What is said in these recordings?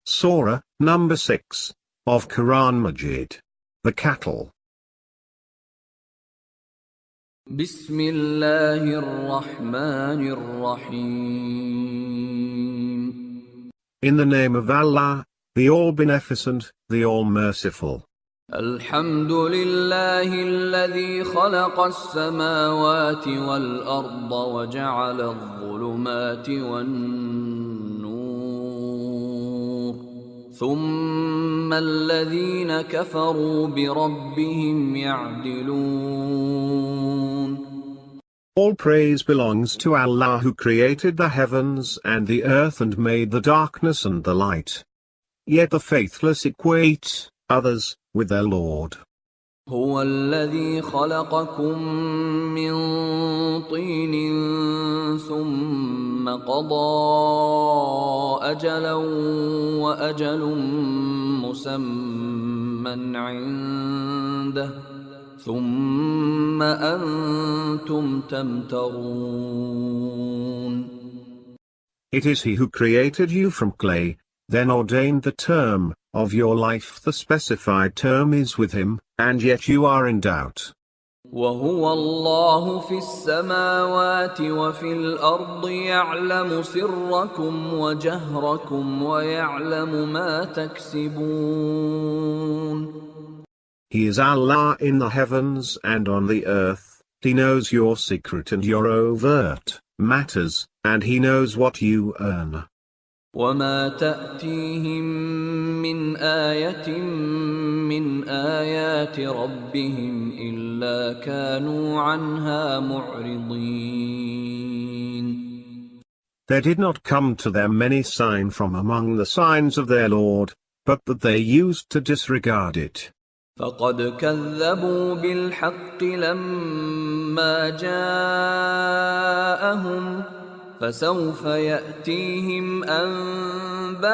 Surah, number 6, of Quran Majeed. The cattle. Bismillahir Rahmanir Rahim. In the name of Allah, the All-Beneficent, the All-Merciful. Alhamdulillahi alladhi khalaqa as-samawati wal-arda wa ja'ala adh-dhulumati wan-nur. Thumma alladhina kafaru bi rabbihim ya'dilun. All praise belongs to Allah who created the heavens and the earth and made the darkness and the light. Yet the faithless equate others with their Lord. هو الذي خلقكم من طين ثم قضى أجلا وأجل مسمى عنده ثم أنتم تمترون. It is He who created you from clay, then ordained the term of your life. The specified term is with Him, and yet you are in doubt. وهو الله في السماوات وفي الأرض يعلم سركم وجهركم ويعلم ما تكسبون. He is Allah in the heavens and on the earth. He knows your secret and your overt matters, and He knows what you earn. وما تأتيهم من آية من آيات ربهم إلا كانوا عنها معرضين. There did not come to them any sign from among the signs of their Lord, but that they used to disregard it. فقد كذبوا بالحق لما جاءهم فسوف يأتيهم أنباء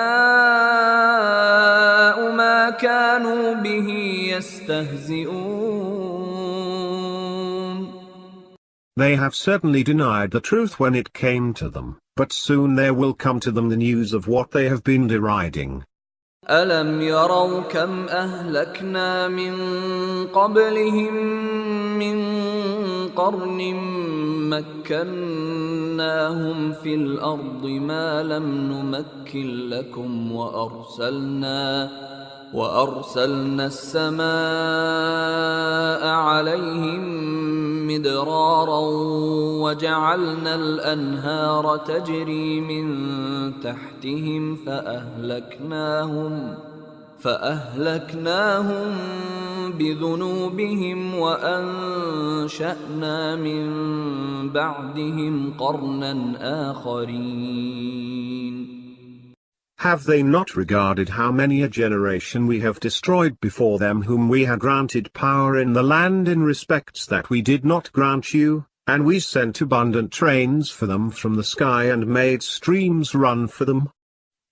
ما كانوا به يستهزئون. They have certainly denied the truth when it came to them, but soon there will come to them the news of what they have been deriding. ألم يروا كم أهلكنا من قبلهم من قرن مكناهم في الأرض ما لم نمكن لكم وأرسلنا السماء عليهم مدرارا وجعلنا الأنهار تجري من تحتهم فأهلكناهم بذنوبهم وأنشأنا من بعدهم قرنا آخرين. Have they not regarded how many a generation we have destroyed before them whom we had granted power in the land in respects that we did not grant you, and we sent abundant trains for them from the sky and made streams run for them?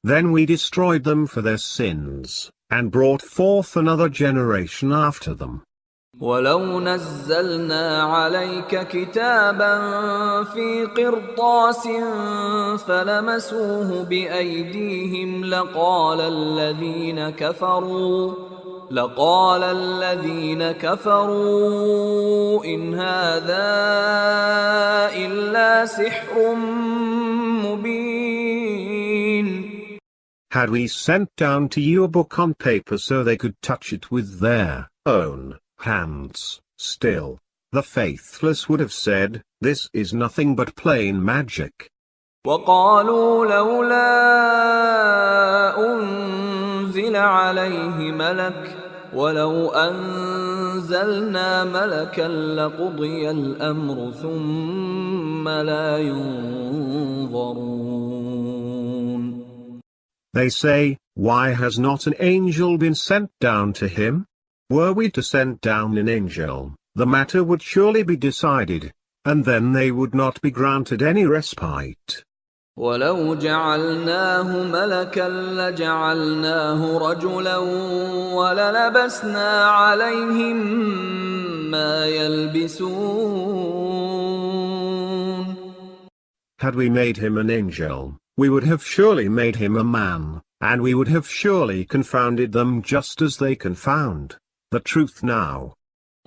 Then we destroyed them for their sins, and brought forth another generation after them. ولو نزلنا عليك كتابا في قرطاس فلمسوه بأيديهم لقال الذين كفروا إن هذا إلا سحر مبين. Had we sent down to you a book on paper so they could touch it with their own hands, still, the faithless would have said, this is nothing but plain magic. وَقَالُوا لَوْلَا أُنزِلَ عَلَيْهِ مَلَكٌ وَلَوْ أَنزَلْنَا مَلَكًا لَقُضِيَ الْأَمْرُ ثُمَّ لَا يُنظَرُونَ. They say, why has not an angel been sent down to him? Were we to send down an angel, the matter would surely be decided, and then they would not be granted any respite. وَلَوْ جَعَلْنَاهُ مَلَكًا لَجَعَلْنَاهُ رَجُلًا وَلَلَبَسْنَا عَلَيْهِمْ مَا يَلْبِسُونَ. Had we made him an angel, we would have surely made him a man, and we would have surely confounded them just as they confound the truth now.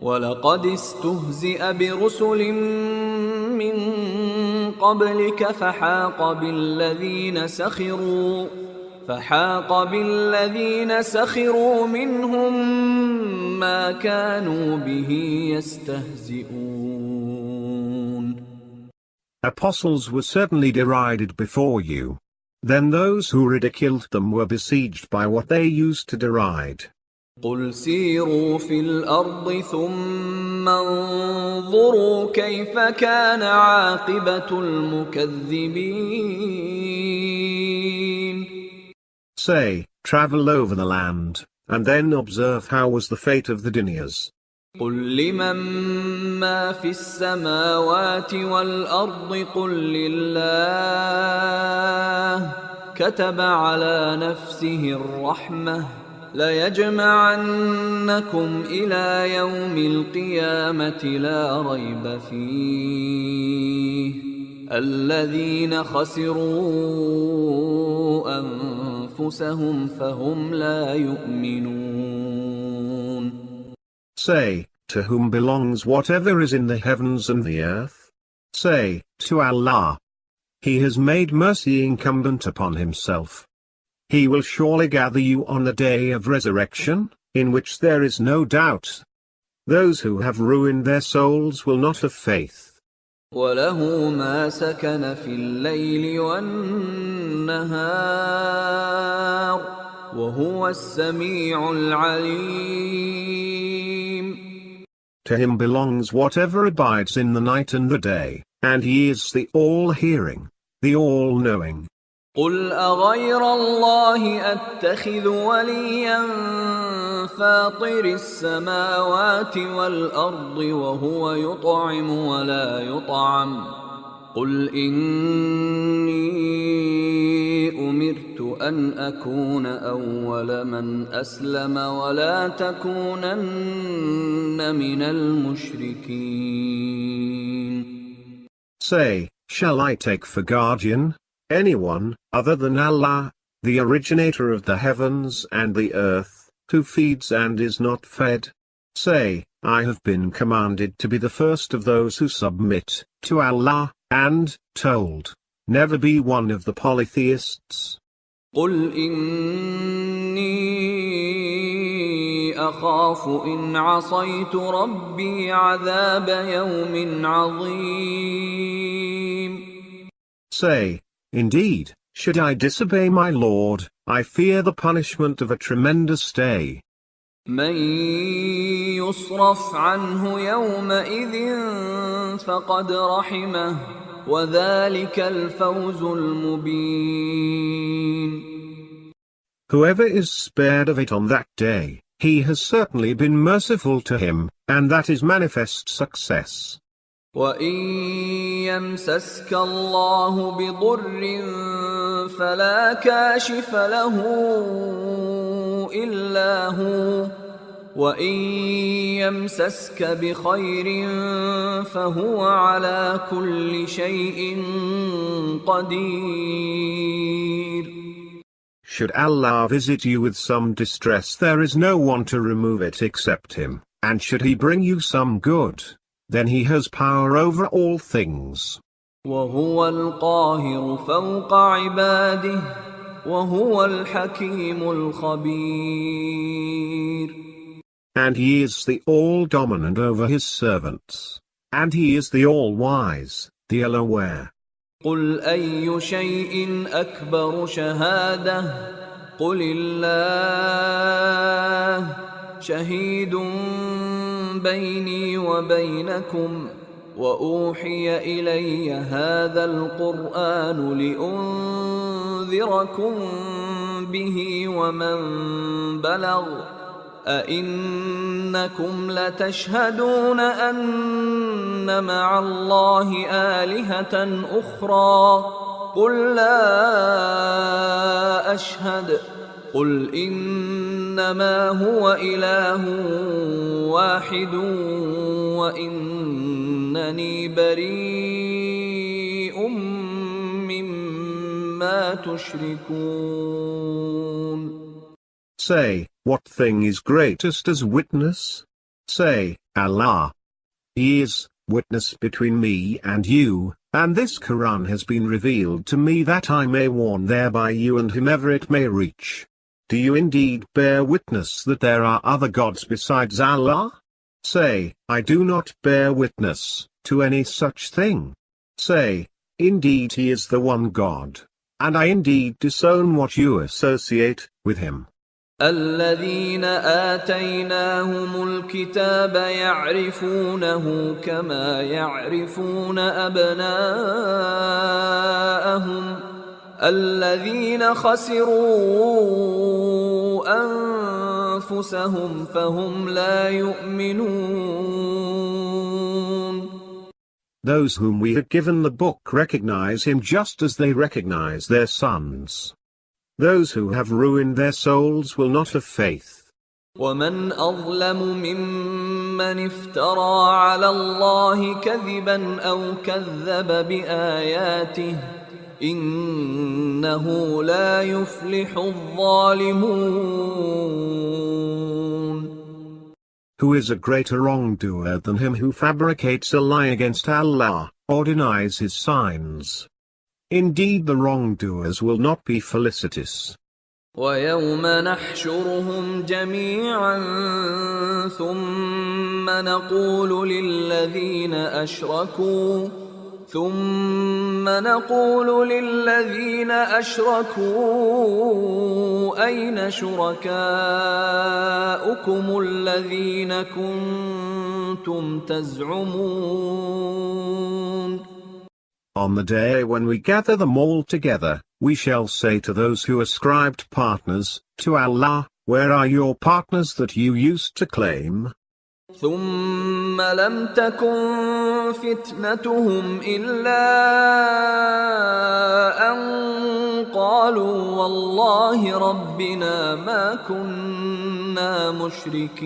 وَلَقَدِ اسْتُهْزِئَ بِرُسُلٍ مِّن قَبْلِكَ فحاق بالذين سخروا منهم ما كانوا به يستهزئون. Apostles were certainly derided before you. Then those who ridiculed them were besieged by what they used to deride. قُلْ سِيرُوا فِي الْأَرْضِ ثُمَّ انظُرُوا كَيْفَ كَانَ عَاقِبَةُ الْمُكَذِّبِينَ. Say, travel over the land, and then observe how was the fate of the deniers. قُلْ لِمَن مَّا فِي السَّمَاوَاتِ وَالْأَرْضِ قُل لِّلَّهِ كَتَبَ عَلَى نَفْسِهِ الرَّحْمَةَ لَيَجْمَعَنَّكُمْ إِلَى يَوْمِ الْقِيَامَةِ لَا رَيْبَ فِيهِ الَّذِينَ خَسِرُوا أَنفُسَهُمْ فَهُمْ لَا يُؤْمِنُونَ. Say, to whom belongs whatever is in the heavens and the earth? Say, to Allah. He has made mercy incumbent upon himself. He will surely gather you on the day of resurrection, in which there is no doubt. Those who have ruined their souls will not have faith. وَلَهُ مَا سَكَنَ فِي اللَّيْلِ وَالنَّهَارِ وَهُوَ السَّمِيعُ الْعَلِيمُ. To him belongs whatever abides in the night and the day, and he is the all-hearing, the all-knowing. قُلْ أَغَيْرَ اللَّهِ أَتَّخِذُ وَلِيًّا فَاطِرِ السَّمَاوَاتِ وَالْأَرْضِ وَهُوَ يُطْعِمُ وَلَا يُطْعَمُ قُلْ إِنِّي أُمِرْتُ أَنْ أَكُونَ أَوَّلَ مَنْ أَسْلَمَ وَلَا تَكُونَنَّ مِنَ الْمُشْرِكِينَ. Say, shall I take for guardian anyone other than Allah, the originator of the heavens and the earth, who feeds and is not fed? Say, I have been commanded to be the first of those who submit to Allah, and told, never be one of the polytheists. قُلْ إِنِّي أَخَافُ إِنْ عَصَيْتُ رَبِّي عَذَابَ يَوْمٍ عَظِيمٍ. Say, indeed, should I disobey my Lord, I fear the punishment of a tremendous day. مَن يُصْرَفْ عَنْهُ يَوْمَئِذٍ فَقَدْ رَحِمَهُ وَذَلِكَ الْفَوْزُ الْمُبِينُ. Whoever is spared of it on that day, he has certainly been merciful to him, and that is manifest success. وَإِن يَمْسَسْكَ اللَّهُ بِضُرٍّ فَلَا كَاشِفَ لَهُ إِلَّا هُوَ وَإِن يَمْسَسْكَ بِخَيْرٍ فَهُوَ عَلَى كُلِّ شَيْءٍ قَدِيرٌ. Should Allah visit you with some distress, there is no one to remove it except him, and should he bring you some good, then he has power over all things. وَهُوَ الْقَاهِرُ فَوْقَ عِبَادِهِ وَهُوَ الْحَكِيمُ الْخَبِيرُ. And he is the all-dominant over his servants, and he is the all-wise, the all-aware. قُلْ أَيُّ شَيْءٍ أَكْبَرُ شَهَادَةً قُلِ اللَّهُ شَهِيدٌ بَيْنِي وَبَيْنَكُمْ وَأُوحِيَ إِلَيَّ هَذَا الْقُرْآنُ لِأُنذِرَكُم بِهِ وَمَن بَلَغَ أَئِنَّكُمْ لَتَشْهَدُونَ أَنَّ مَعَ اللَّهِ آلِهَةً أُخْرَى قُل لَّا أَشْهَدُ قُلْ إِنَّمَا هُوَ إِلَٰهٌ وَاحِدٌ وَإِنَّنِي بَرِيءٌ ما تشركون. Say, what thing is greatest as witness? Say, Allah. He is witness between me and you, and this Quran has been revealed to me that I may warn thereby you and whomever it may reach. Do you indeed bear witness that there are other gods besides Allah? Say, I do not bear witness to any such thing. Say, indeed He is the one God, and I indeed disown what you associate with Him. الذين آتيناهم الكتاب يعرفونه كما يعرفون أبناءهم الذين خسروا أنفسهم فهم لا يؤمنون. Those whom we have given the book recognize Him just as they recognize their sons. Those who have ruined their souls will not have faith. ومن أظلم ممن افترى على الله كذبا أو كذب بآياته إنه لا يفلح الظالمون. Who is a greater wrongdoer than him who fabricates a lie against Allah, or denies His signs? Indeed the wrongdoers will not be felicitous. ويوم نحشرهم جميعا ثم نقول للذين أشركوا أين شركاؤكم الذين كنتم تزعمون. On the day when we gather them all together, we shall say to those who ascribed partners to Allah, where are your partners that you used to claim? ثم لم تكن فتنتهم إلا أن قالوا والله ربنا ما كنا مشركين.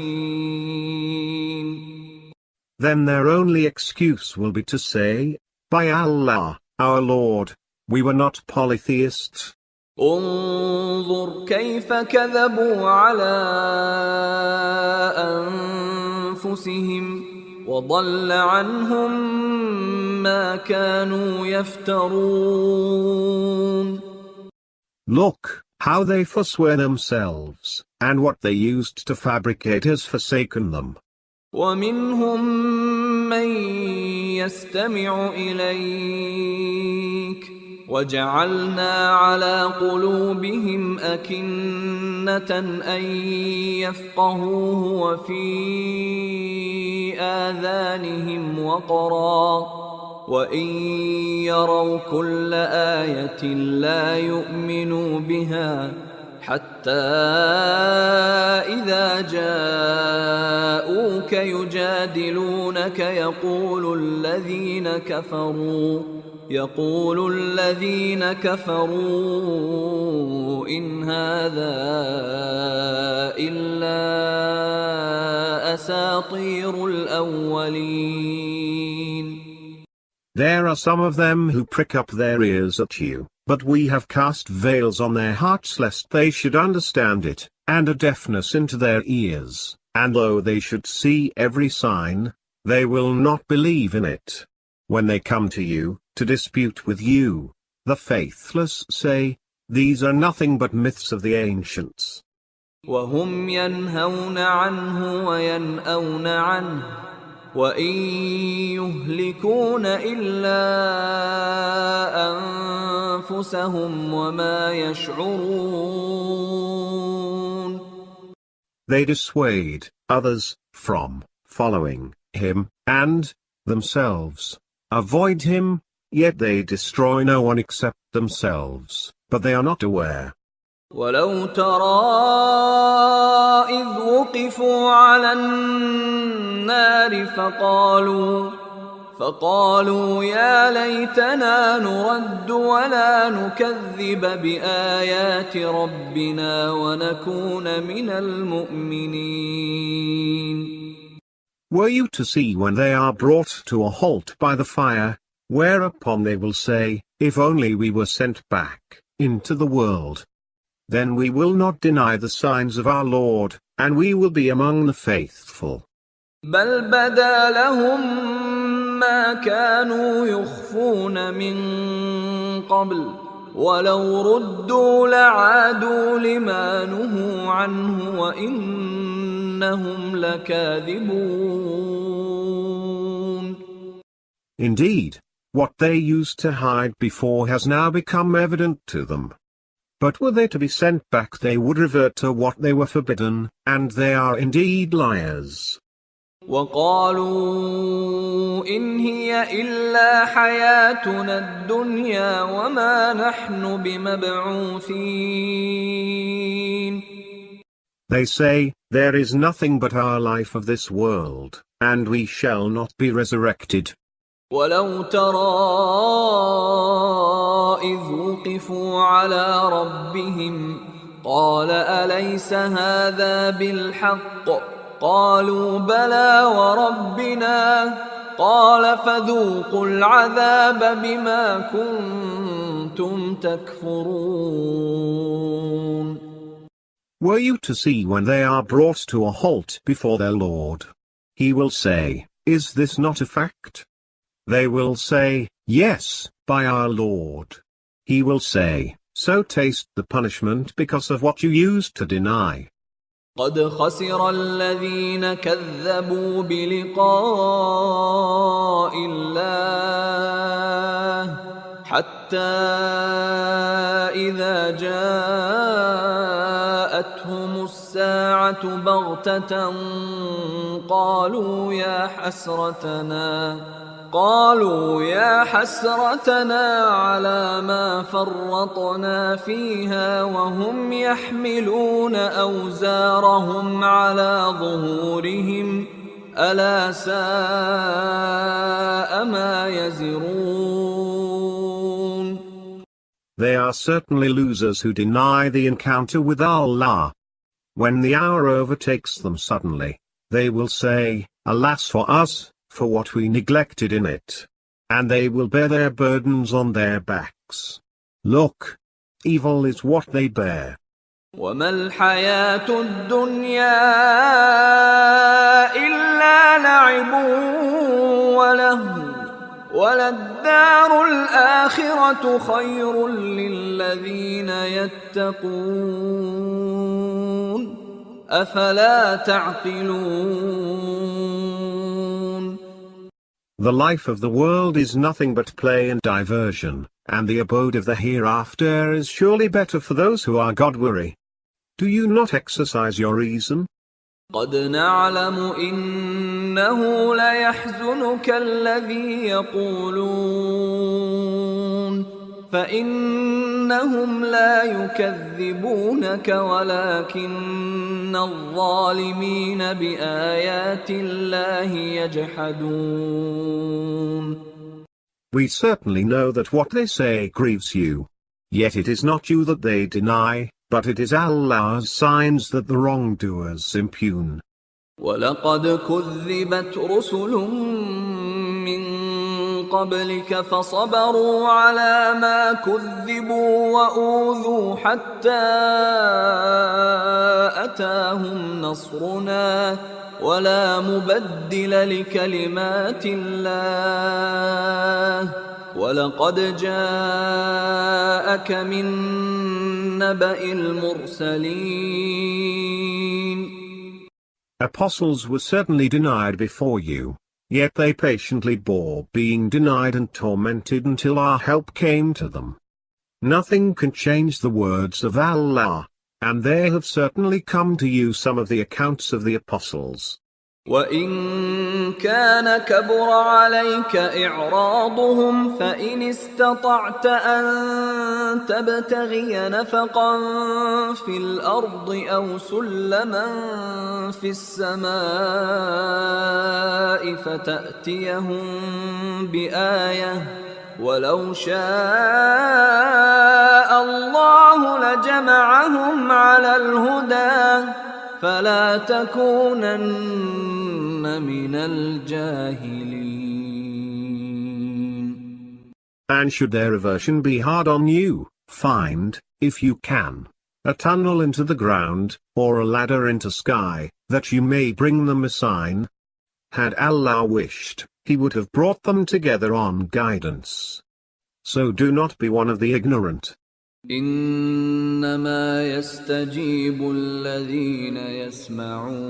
Then their only excuse will be to say, by Allah, our Lord, we were not polytheists. انظر كيف كذبوا على أنفسهم وضل عنهم ما كانوا يفترون. Look, how they forswear themselves, and what they used to fabricate has forsaken them. ومنهم من يستمع إليك وجعلنا على قلوبهم أكنة أن يفقهوه وفي آذانهم وقرا وإن يروا كل آية لا يؤمنوا بها حتى إذا جاءوك يجادلونك يقول الذين كفروا إن هذا إلا أساطير الأولين. There are some of them who prick up their ears at you, but we have cast veils on their hearts lest they should understand it, and a deafness into their ears, and though they should see every sign, they will not believe in it. When they come to you, to dispute with you, the faithless say, these are nothing but myths of the ancients. وهم ينهون عنه وينأون عنه وإن يهلكون إلا أنفسهم وما يشعرون. They dissuade others from following him, and themselves avoid him, yet they destroy no one except themselves, but they are not aware. ولو ترى إذ وقفوا على النار فقالوا يا ليتنا نرد ولا نكذب بآيات ربنا ونكون من المؤمنين. Were you to see when they are brought to a halt by the fire, whereupon they will say, if only we were sent back, into the world. Then we will not deny the signs of our Lord, and we will be among the faithful. بل بدا لهم ما كانوا يخفون من قبل ولو ردوا لعادوا لما نهوا عنه وإنهم لكاذبون. Indeed, what they used to hide before has now become evident to them. But were they to be sent back, they would revert to what they were forbidden, and they are indeed liars. وقالوا إن هي إلا حياتنا الدنيا وما نحن بمبعوثين. They say, there is nothing but our life of this world, and we shall not be resurrected. ولو ترى إذ وقفوا على ربهم قال أليس هذا بالحق قالوا بلى وربنا قال فذوقوا العذاب بما كنتم تكفرون. Were you to see when they are brought to a halt before their Lord? He will say, is this not a fact? They will say, yes, by our Lord. He will say, so taste the punishment because of what you used to deny. قد خسر الذين كذبوا بلقاء الله حتى إذا جاءتهم الساعة بغتة قالوا يا حسرتنا على ما فرطنا فيها وهم يحملون أوزارهم على ظهورهم ألا ساء ما يزرون. They are certainly losers who deny the encounter with Allah. When the hour overtakes them suddenly, they will say, alas for us, for what we neglected in it. And they will bear their burdens on their backs. Look! Evil is what they bear. وَمَا الْحَيَاةُ الدُّنْيَا إِلَّا لَعِبٌ وَلَهْوٌ وَلَلدَّارُ الْآخِرَةُ خَيْرٌ لِلَّذِينَ يَتَّقُونَ أَفَلَا تَعْقِلُونَ. The life of the world is nothing but play and diversion, and the abode of the hereafter is surely better for those who are God-weary. Do you not exercise your reason? قد نعلم إنه ليحزنك الذي يقولون فإنهم لا يكذبونك ولكن الظالمين بآيات الله يجحدون. We certainly know that what they say grieves you. Yet it is not you that they deny, but it is Allah's signs that the wrongdoers impugn. وَلَقَدْ كُذِّبَتْ رُسُلٌ مِّن قَبْلِكَ فَصَبَرُوا عَلَى مَا كُذِّبُوا وَأُوذُوا حَتَّى أَتَاهُمْ نَصْرُنَا وَلَا مُبَدِّلَ لِكَلِمَاتِ اللَّهِ وَلَقَدْ جَاءَكَ مِن نَّبَإِ الْمُرْسَلِينَ. Apostles were certainly denied before you, yet they patiently bore being denied and tormented until our help came to them. Nothing can change the words of Allah, and there have certainly come to you some of the accounts of the apostles. وَإِن كَانَ كَبُرَ عَلَيْكَ إِعْرَاضُهُمْ فَإِنِ اسْتَطَعْتَ أَن تَبْتَغِيَ نَفَقًا فِي الْأَرْضِ أَوْ سُلَّمًا فِي السَّمَاءِ فَتَأْتِيَهُم بِآيَةٍ وَلَوْ شَاءَ اللَّهُ لَجَمَعَهُمْ عَلَى الْهُدَى فَلَا تَكُونَنَّ مِنَ الْجَاهِلِينَ. And should their aversion be hard on you, Find, if you can, a tunnel into the ground, or a ladder into sky, that you may bring them a sign. Had Allah wished, He would have brought them together on guidance. So do not be one of the ignorant. إنما يستجيب الذين يسمعون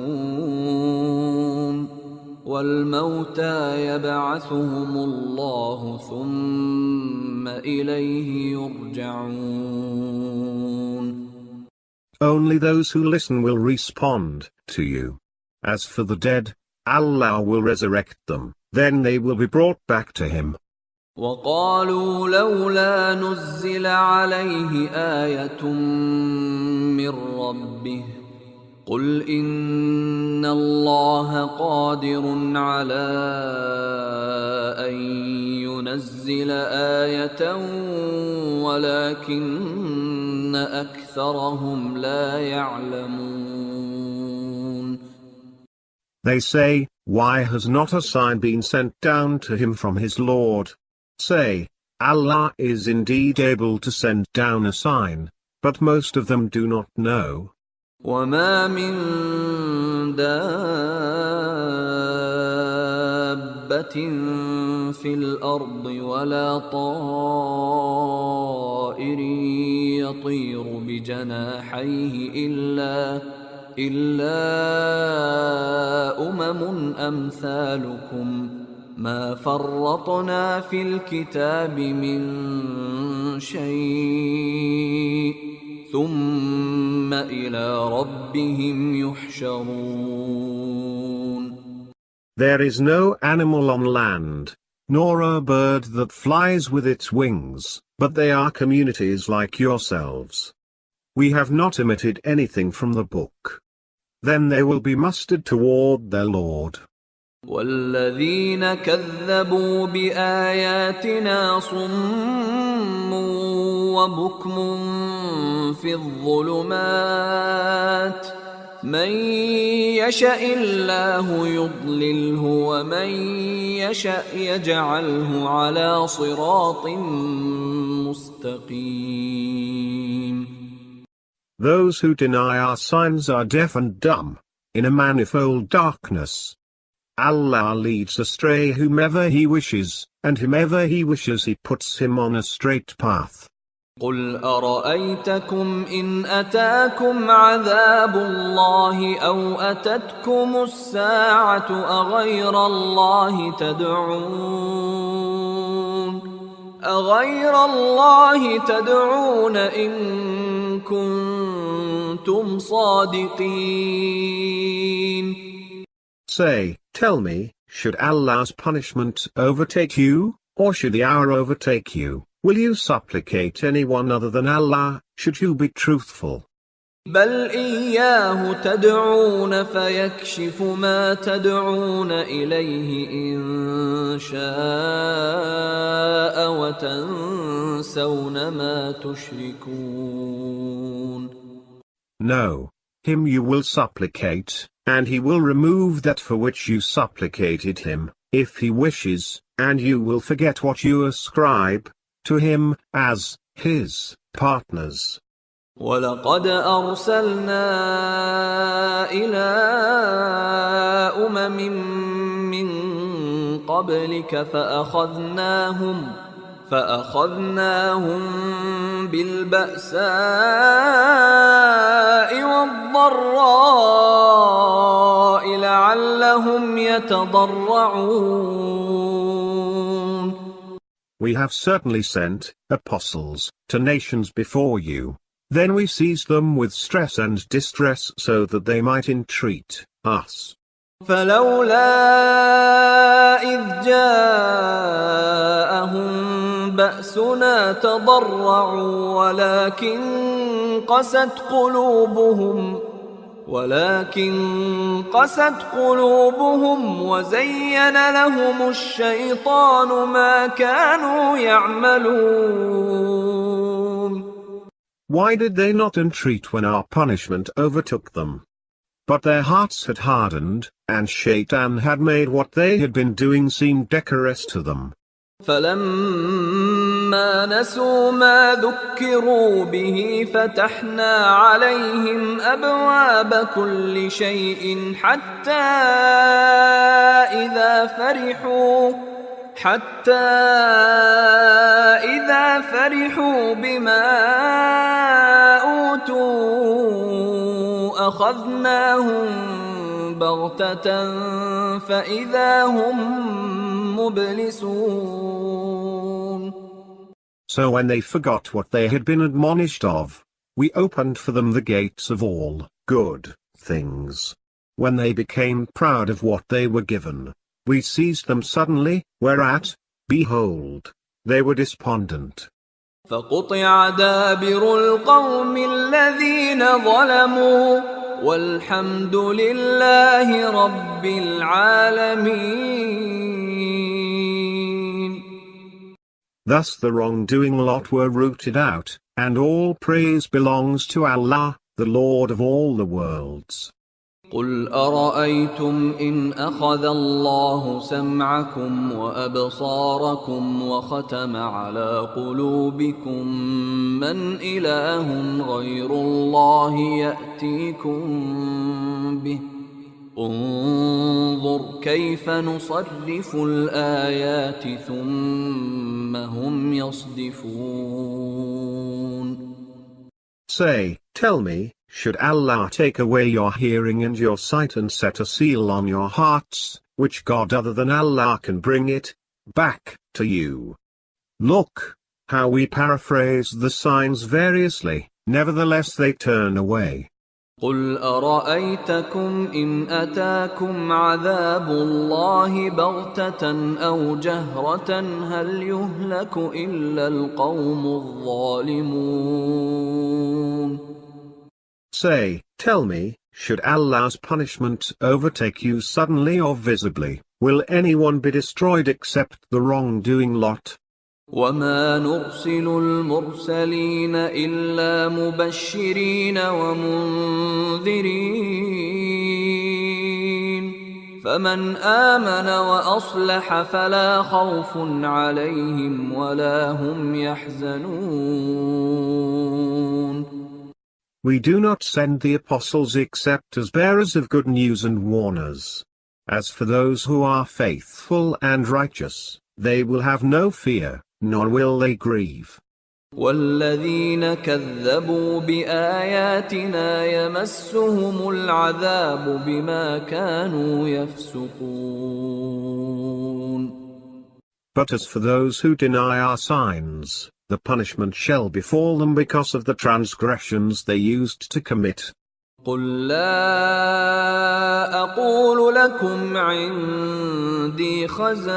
والموتى يبعثهم الله ثم إليه يرجعون. Only those who listen will respond to you. As for the dead, Allah will resurrect them, then they will be brought back to Him. وقالوا لولا نزل عليه آية من ربه قل إن الله قادر على أن ينزل آية ولكن أكثرهم لا يعلمون. They say, why has not a sign been sent down to him from his Lord? Say, Allah is indeed able to send down a sign, but most of them do not know. وما من دابة في الأرض ولا طائر يطير بجناحيه إلا أمم أمثالكم ما فرطنا في الكتاب من شيء ثم إلى ربهم يحشرون. There is no animal on land, nor a bird that flies with its wings, but they are communities like yourselves. We have not omitted anything from the book. Then they will be mustered toward their Lord. والذين كذبوا بآياتنا صم وبكم في الظلمات من يشاء الله يضلله ومن يشاء يجعله على صراط مستقيم. Those who deny our signs are deaf and dumb, in a manifold darkness. Allah leads astray whomever He wishes, and whomever He wishes He puts him on a straight path. قل أرأيتكم إن أتاكم عذاب الله أو أتتكم الساعة أغير الله تدعون إن كنتم صادقين. Say, tell me, should Allah's punishment overtake you, or should the hour overtake you? Will you supplicate anyone other than Allah, should you be truthful? بل إياه تدعون فيكشف ما تدعون إليه إن شاء وتنسون ما تشركون. No, Him you will supplicate, and He will remove that for which you supplicated Him, if He wishes, and you will forget what you ascribe to Him as His partners. وَلَقَدْ أَرْسَلْنَا إِلَىٰ أُمَمٍ مِّن قَبْلِكَ فَأَخَذْنَاهُم بِالْبَأْسَاءِ وَالضَّرَّاءِ لَعَلَّهُمْ يَتَضَرَّعُونَ. We have certainly sent apostles to nations before you. Then we seized them with stress and distress so that they might entreat us. فَلَوْلَا إِذْ جَاءَهُم بَأْسُنَا تَضَرَّعُوا ولكن قست قلوبهم وزين لهم الشيطان ما كانوا يعملون. Why did they not entreat when our punishment overtook them? But their hearts had hardened, and Shaitan had made what they had been doing seem decorous to them. فَلَمَّا فلما نسوا ما ذكروا به فتحنا عليهم أبواب كل شيء حتى إذا فرحوا بما أوتوا أخذناهم بغتة فإذا هم مبلسون. So when they forgot what they had been admonished of, we opened for them the gates of all good things. When they became proud of what they were given, we seized them suddenly, whereat, behold, they were despondent. فقطع دابر القوم الذين ظلموا والحمد لله رب العالمين. Thus the wrongdoing lot were rooted out, and all praise belongs to Allah, the Lord of all the worlds. قل أرأيتم إن أخذ الله سمعكم وأبصاركم وختم على قلوبكم من إله غير الله يأتيكم به انظر كيف نصرف الآيات ثم هم يصدفون. Say, tell me, should Allah take away your hearing and your sight and set a seal on your hearts, which God other than Allah can bring it back to you? Look, how we paraphrase the signs variously, nevertheless they turn away. قل أرأيتكم إن أتاكم عذاب الله بغتة أو جهرة هل يهلك إلا القوم الظالمون. Say, tell me, should Allah's punishment overtake you suddenly or visibly, will anyone be destroyed except the wrongdoing lot? وما نرسل المرسلين إلا مبشرين ومنذرين فمن آمن وأصلح فلا خوف عليهم ولا هم يحزنون. We do not send the apostles except as bearers of good news and warners. As for those who are faithful and righteous, they will have no fear, nor will they grieve. والذين كذبوا بآياتنا يمسهم العذاب بما كانوا يفسقون. But as for those who deny our signs, the punishment shall befall them because of the transgressions they used to commit. قل لا أقول لكم عندي خزائن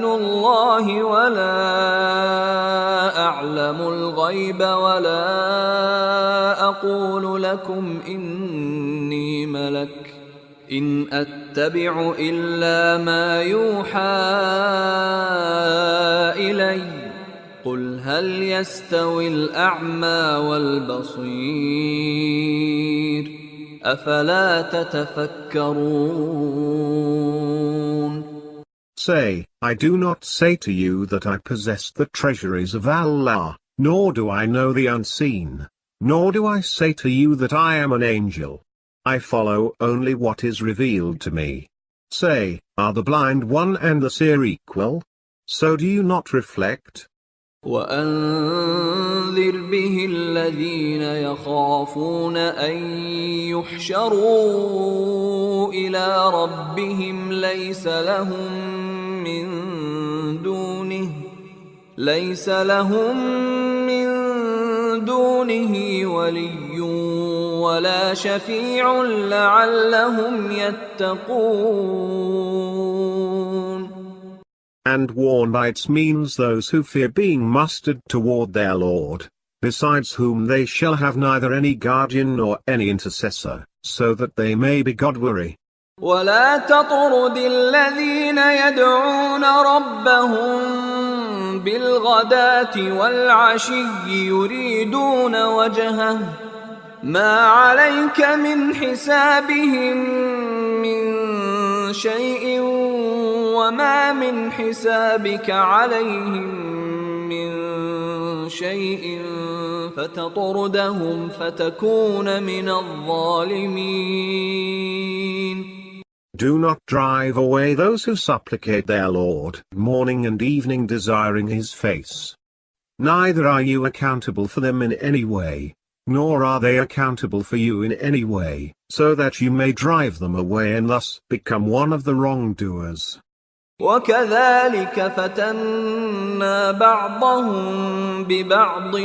الله ولا أعلم الغيب ولا أقول لكم إني ملك إن أتبع إلا ما يوحى إلي قل هل يستوي الأعمى والبصير أفلا تتفكرون. Say, I do not say to you that I possess the treasuries of Allah, nor do I know the unseen, nor do I say to you that I am an angel. I follow only what is revealed to me. Say, are the blind one and the seer equal? So do you not reflect? وأنذر به الذين يخافون أن يحشروا إلى ربهم ليس لهم من دونه ولي ولا شفيع لعلهم يتقون. And warn by its means those who fear being mustered toward their Lord, besides whom they shall have neither any guardian nor any intercessor, so that they may be God-weary. ولا تطرد الذين يدعون ربهم بالغداة والعشي يريدون وجهه ما عليك من حسابهم من شيء وما من حسابك عليهم من شيء فتطردهم فتكون من الظالمين. Do not drive away those who supplicate their Lord morning and evening desiring his face. Neither are you accountable for them in any way, nor are they accountable for you in any way, so that you may drive them away and thus become one of the wrongdoers. وكذلك فتنا بعضهم ببعض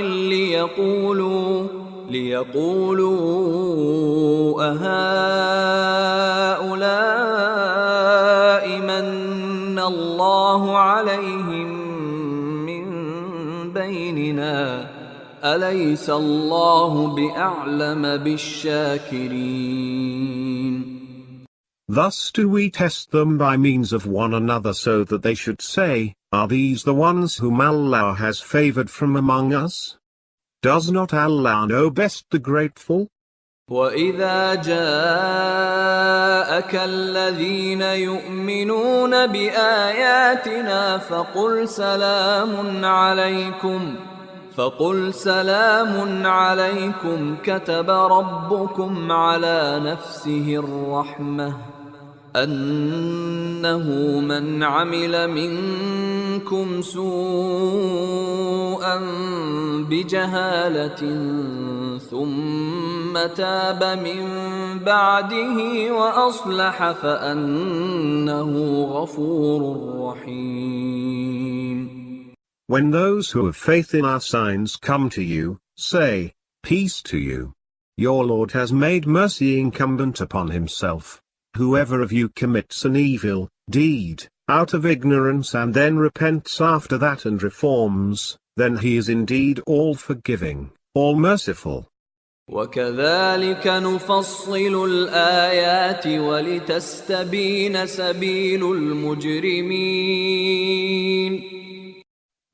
ليقولوا أهؤلاء من الله عليهم من بيننا أليس الله بأعلم بالشاكرين. Thus do we test them by means of one another so that they should say, are these the ones whom Allah has favored from among us? Does not Allah know best the grateful? وَإِذَا جَاءَكَ الَّذِينَ يُؤْمِنُونَ بِآيَاتِنَا فقل سلام عليكم كتب ربكم على نفسه الرحمة أنه من عمل منكم سوءا بجهالة ثم تاب من بعده وأصلح فأنه غفور رحيم. When those who have faith in our signs come to you, say, peace to you. Your Lord has made mercy incumbent upon himself. Whoever of you commits an evil deed, out of ignorance and then repents after that and reforms, then he is indeed all forgiving, all merciful. وَكَذَلِكَ نُفَصِّلُ الْآيَاتِ وَلِتَسْتَبِينَ سَبِيلُ الْمُجْرِمِينَ.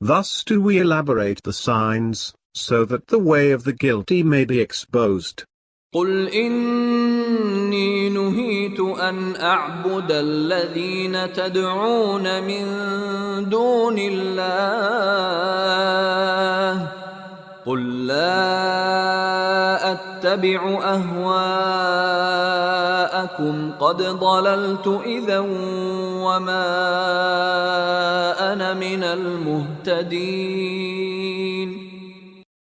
Thus do we elaborate the signs, so that the way of the guilty may be exposed. قُلْ إِنِّي نُهِيتُ أَنْ أَعْبُدَ الَّذِينَ تَدْعُونَ مِن دُونِ اللَّهِ قُل لَّا أَتَّبِعُ أَهْوَاءَكُمْ قَدْ ضَلَلْتُ إِذًا وَمَا أَنَا مِنَ الْمُهْتَدِينَ.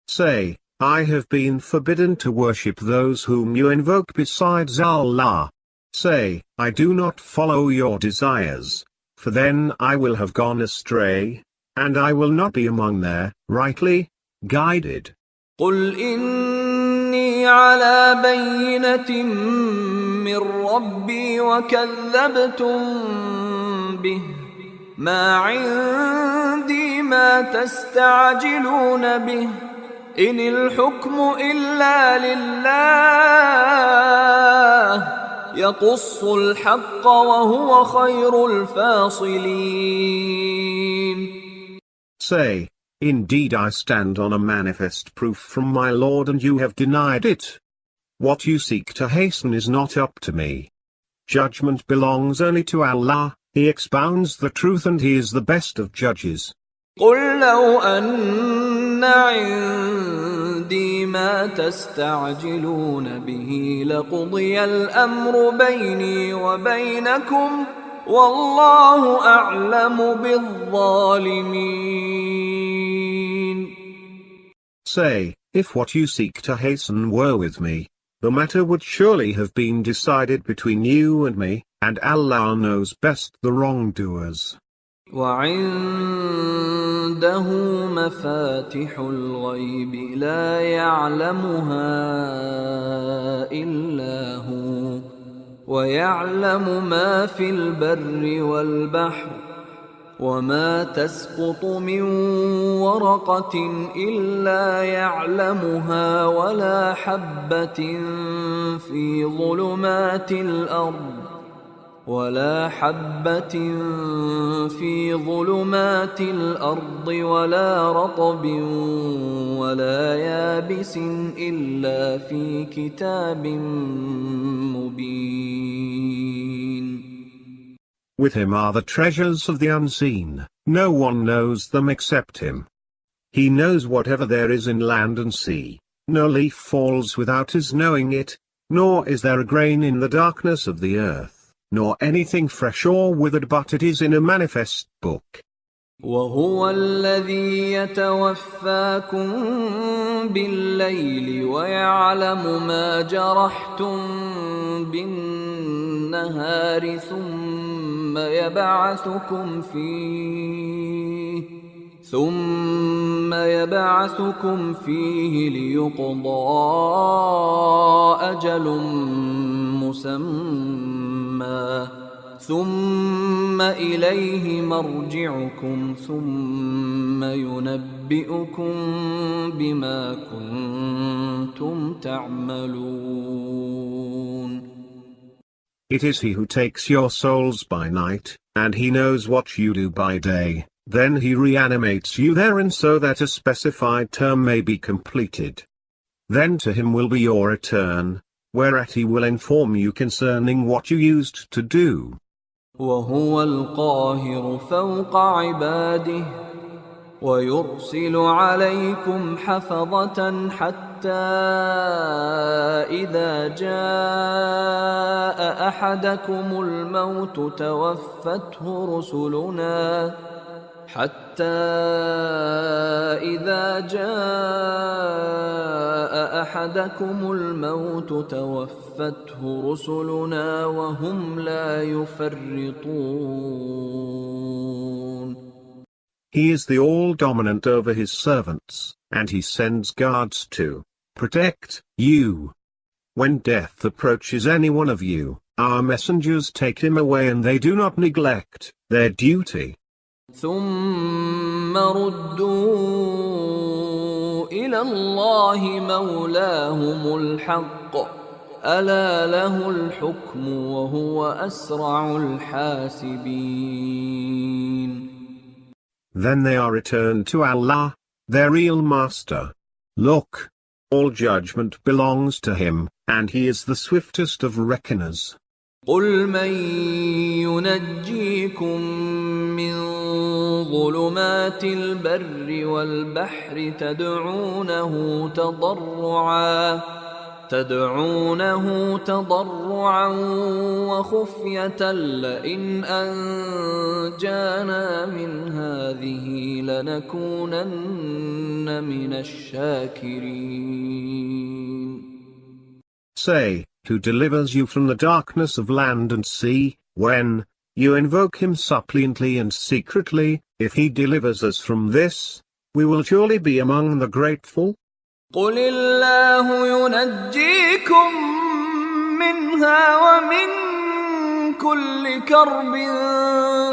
Say, I have been forbidden to worship those whom you invoke besides Allah. Say, I do not follow your desires, for then I will have gone astray, and I will not be among their rightly guided. قُلْ إِنِّي عَلَى بَيِّنَةٍ مِّن رَّبِّي وَكَذَّبْتُم بِهِ مَا عِندِي مَا تَسْتَعْجِلُونَ بِهِ إِنِ الْحُكْمُ إِلَّا لِلَّهِ يَقُصُّ الْحَقَّ وَهُوَ خَيْرُ الْفَاصِلِينَ. Say, indeed I stand on a manifest proof from my Lord and you have denied it. What you seek to hasten is not up to me. Judgment belongs only to Allah, He expounds the truth and He is the best of judges. قُلْ لَوْ أَنَّ عِندِي مَا تَسْتَعْجِلُونَ بِهِ لَقُضِيَ الْأَمْرُ بَيْنِي وَبَيْنَكُمْ وَاللَّهُ أَعْلَمُ بِالظَّالِمِينَ. Say, if what you seek to hasten were with me, the matter would surely have been decided between you and me, and Allah knows best the wrongdoers. وعنده مفاتح الغيب لا يعلمها إلا هو ويعلم ما في البر والبحر وما تسقط من ورقة إلا يعلمها ولا حبة في ظلمات الأرض ولا رطب ولا يابس إلا في كتاب مبين. With him are the treasures of the unseen, no one knows them except him. He knows whatever there is in land and sea, no leaf falls without his knowing it, nor is there a grain in the darkness of the earth, nor anything fresh or withered but it is in a manifest book. وهو الذي يتوفاكم بالليل ويعلم ما جرحتم بالنهار ثم يبعثكم فيه ليقضى أجل مسمى ثم إليه مرجعكم ثم ينبئكم بما كنتم تعملون. It is he who takes your souls by night, and he knows what you do by day, then he reanimates you therein so that a specified term may be completed. Then to him will be your return, whereat he will inform you concerning what you used to do. وهو القاهر فوق عباده ويرسل عليكم حفظة حتى إذا جاء أحدكم الموت توفته رسلنا وهم لا يفرطون. He is the all-dominant over his servants, and he sends guards to protect you. When death approaches any one of you, our messengers take him away and they do not neglect their duty. ثم ردوا إلى الله مولاهم الحق ألا له الحكم وهو أسرع الحاسبين. Then they are returned to Allah, their real master. Look, all judgment belongs to him, and he is the swiftest of reckoners. قل من ينجيكم من ظلمات البر والبحر تدعونه تضرعا وخفية لئن أنجانا من هذه لنكونن من الشاكرين. Say, who delivers you from the darkness of land and sea, when you invoke him suppliantly and secretly, if he delivers us from this, we will surely be among the grateful. قل الله ينجيكم منها ومن كل كرب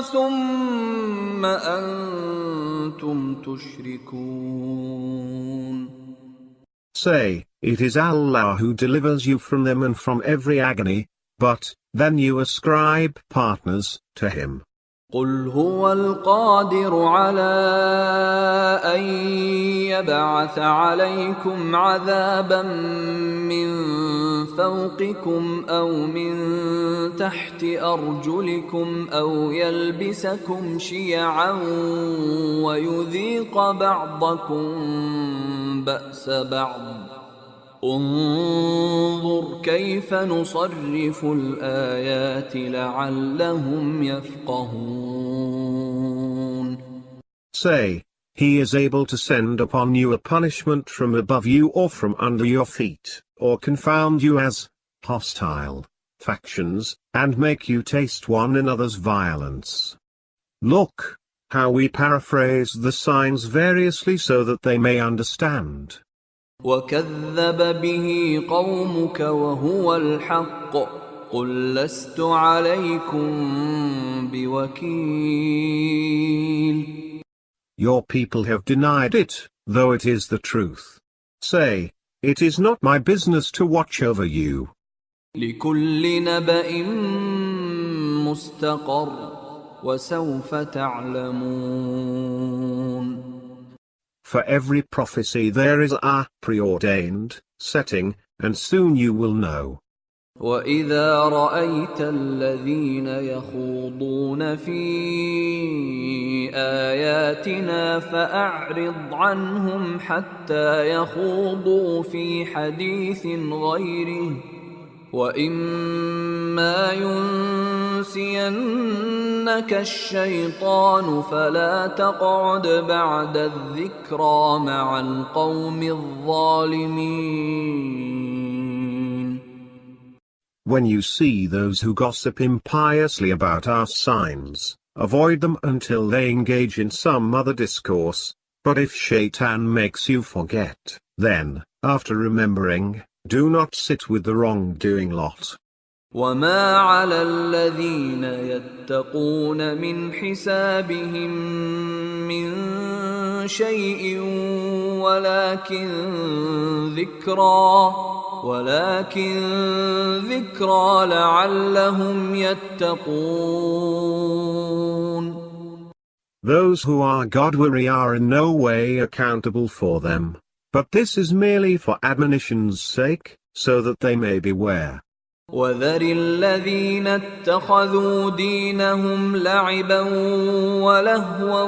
ثم أنتم تشركون. Say, it is Allah who delivers you from them and from every agony, but then you ascribe partners to him. قل هو القادر على أن يبعث عليكم عذابا من فوقكم أو من تحت أرجلكم أو يلبسكم شيعا ويذيق بعضكم بأس بعض. انظر كيف نصرف الآيات لعلهم يفقهون. Say, he is able to send upon you a punishment from above you or from under your feet, or confound you as hostile factions, and make you taste one another's violence. Look, how we paraphrase the signs variously so that they may understand. وكذب به قومك وهو الحق قل لست عليكم بوكيل. Your people have denied it, though it is the truth. Say, it is not my business to watch over you. لكل نبأ مستقر وسوف تعلمون. For every prophecy there is a preordained setting, and soon you will know. وإذا رأيت الذين يخوضون في آياتنا فأعرض عنهم حتى يخوضوا في حديث غيره، وإما ينسينك الشيطان فلا تقعد بعد الذكرى مع القوم الظالمين. When you see those who gossip impiously about our signs, avoid them until they engage in some other discourse. But if Shaitan makes you forget, then, after remembering, do not sit with the wrongdoing lot. وما على الذين يتقون من حسابهم من شيء ولكن ذكرى لعلهم يتقون. Those who are God-weary are in no way accountable for them, but this is merely for admonition's sake, so that they may beware. وذر الذين اتخذوا دينهم لعبا ولهوا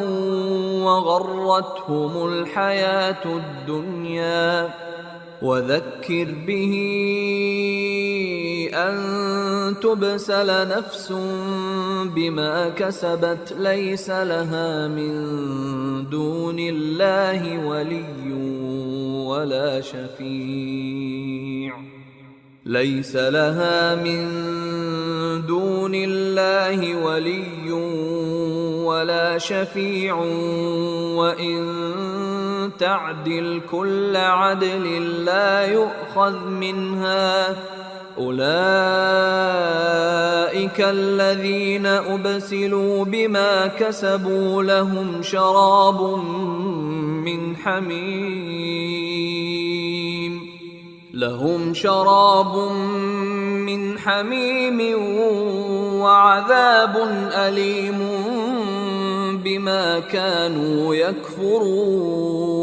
وغرتهم الحياة الدنيا، وذكر به أن تبسل نفس بما كسبت ليس لها من دون الله ولي ولا شفيع وإن تعدل كل عدل لا يؤخذ منها. أولئك الذين أبسلوا بما كسبوا لهم شراب من حميم وعذاب أليم بما كانوا يكفرون.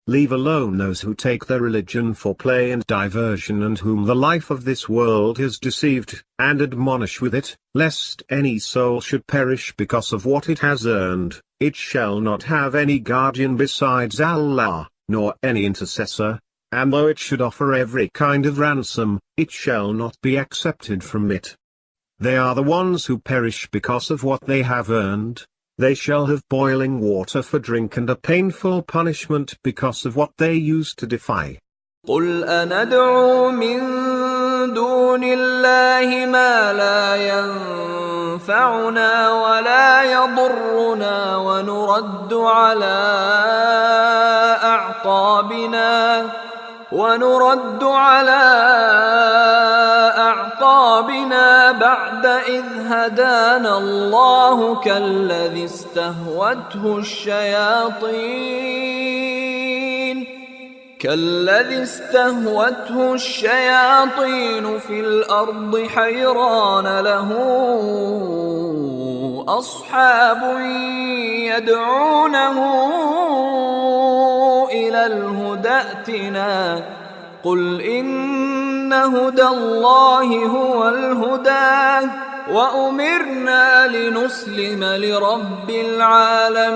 Leave alone those who take their religion for play and diversion and whom the life of this world has deceived, and admonish with it, lest any soul should perish because of what it has earned. It shall not have any guardian besides Allah, nor any intercessor, and though it should offer every kind of ransom, it shall not be accepted from it. They are the ones who perish because of what they have earned. They shall have boiling water for drink and a painful punishment because of what they used to defy. قل أندعو من دون الله ما لا ينفعنا ولا يضرنا ونرد على أعقابنا بعد إذ هدانا الله كالذي استهوته الشياطين في الأرض حيران له أصحاب يدعونه إلى الهدى ائتنا. قل إن هدى الله هو الهدى وأمرنا لنسلم لرب العالمين.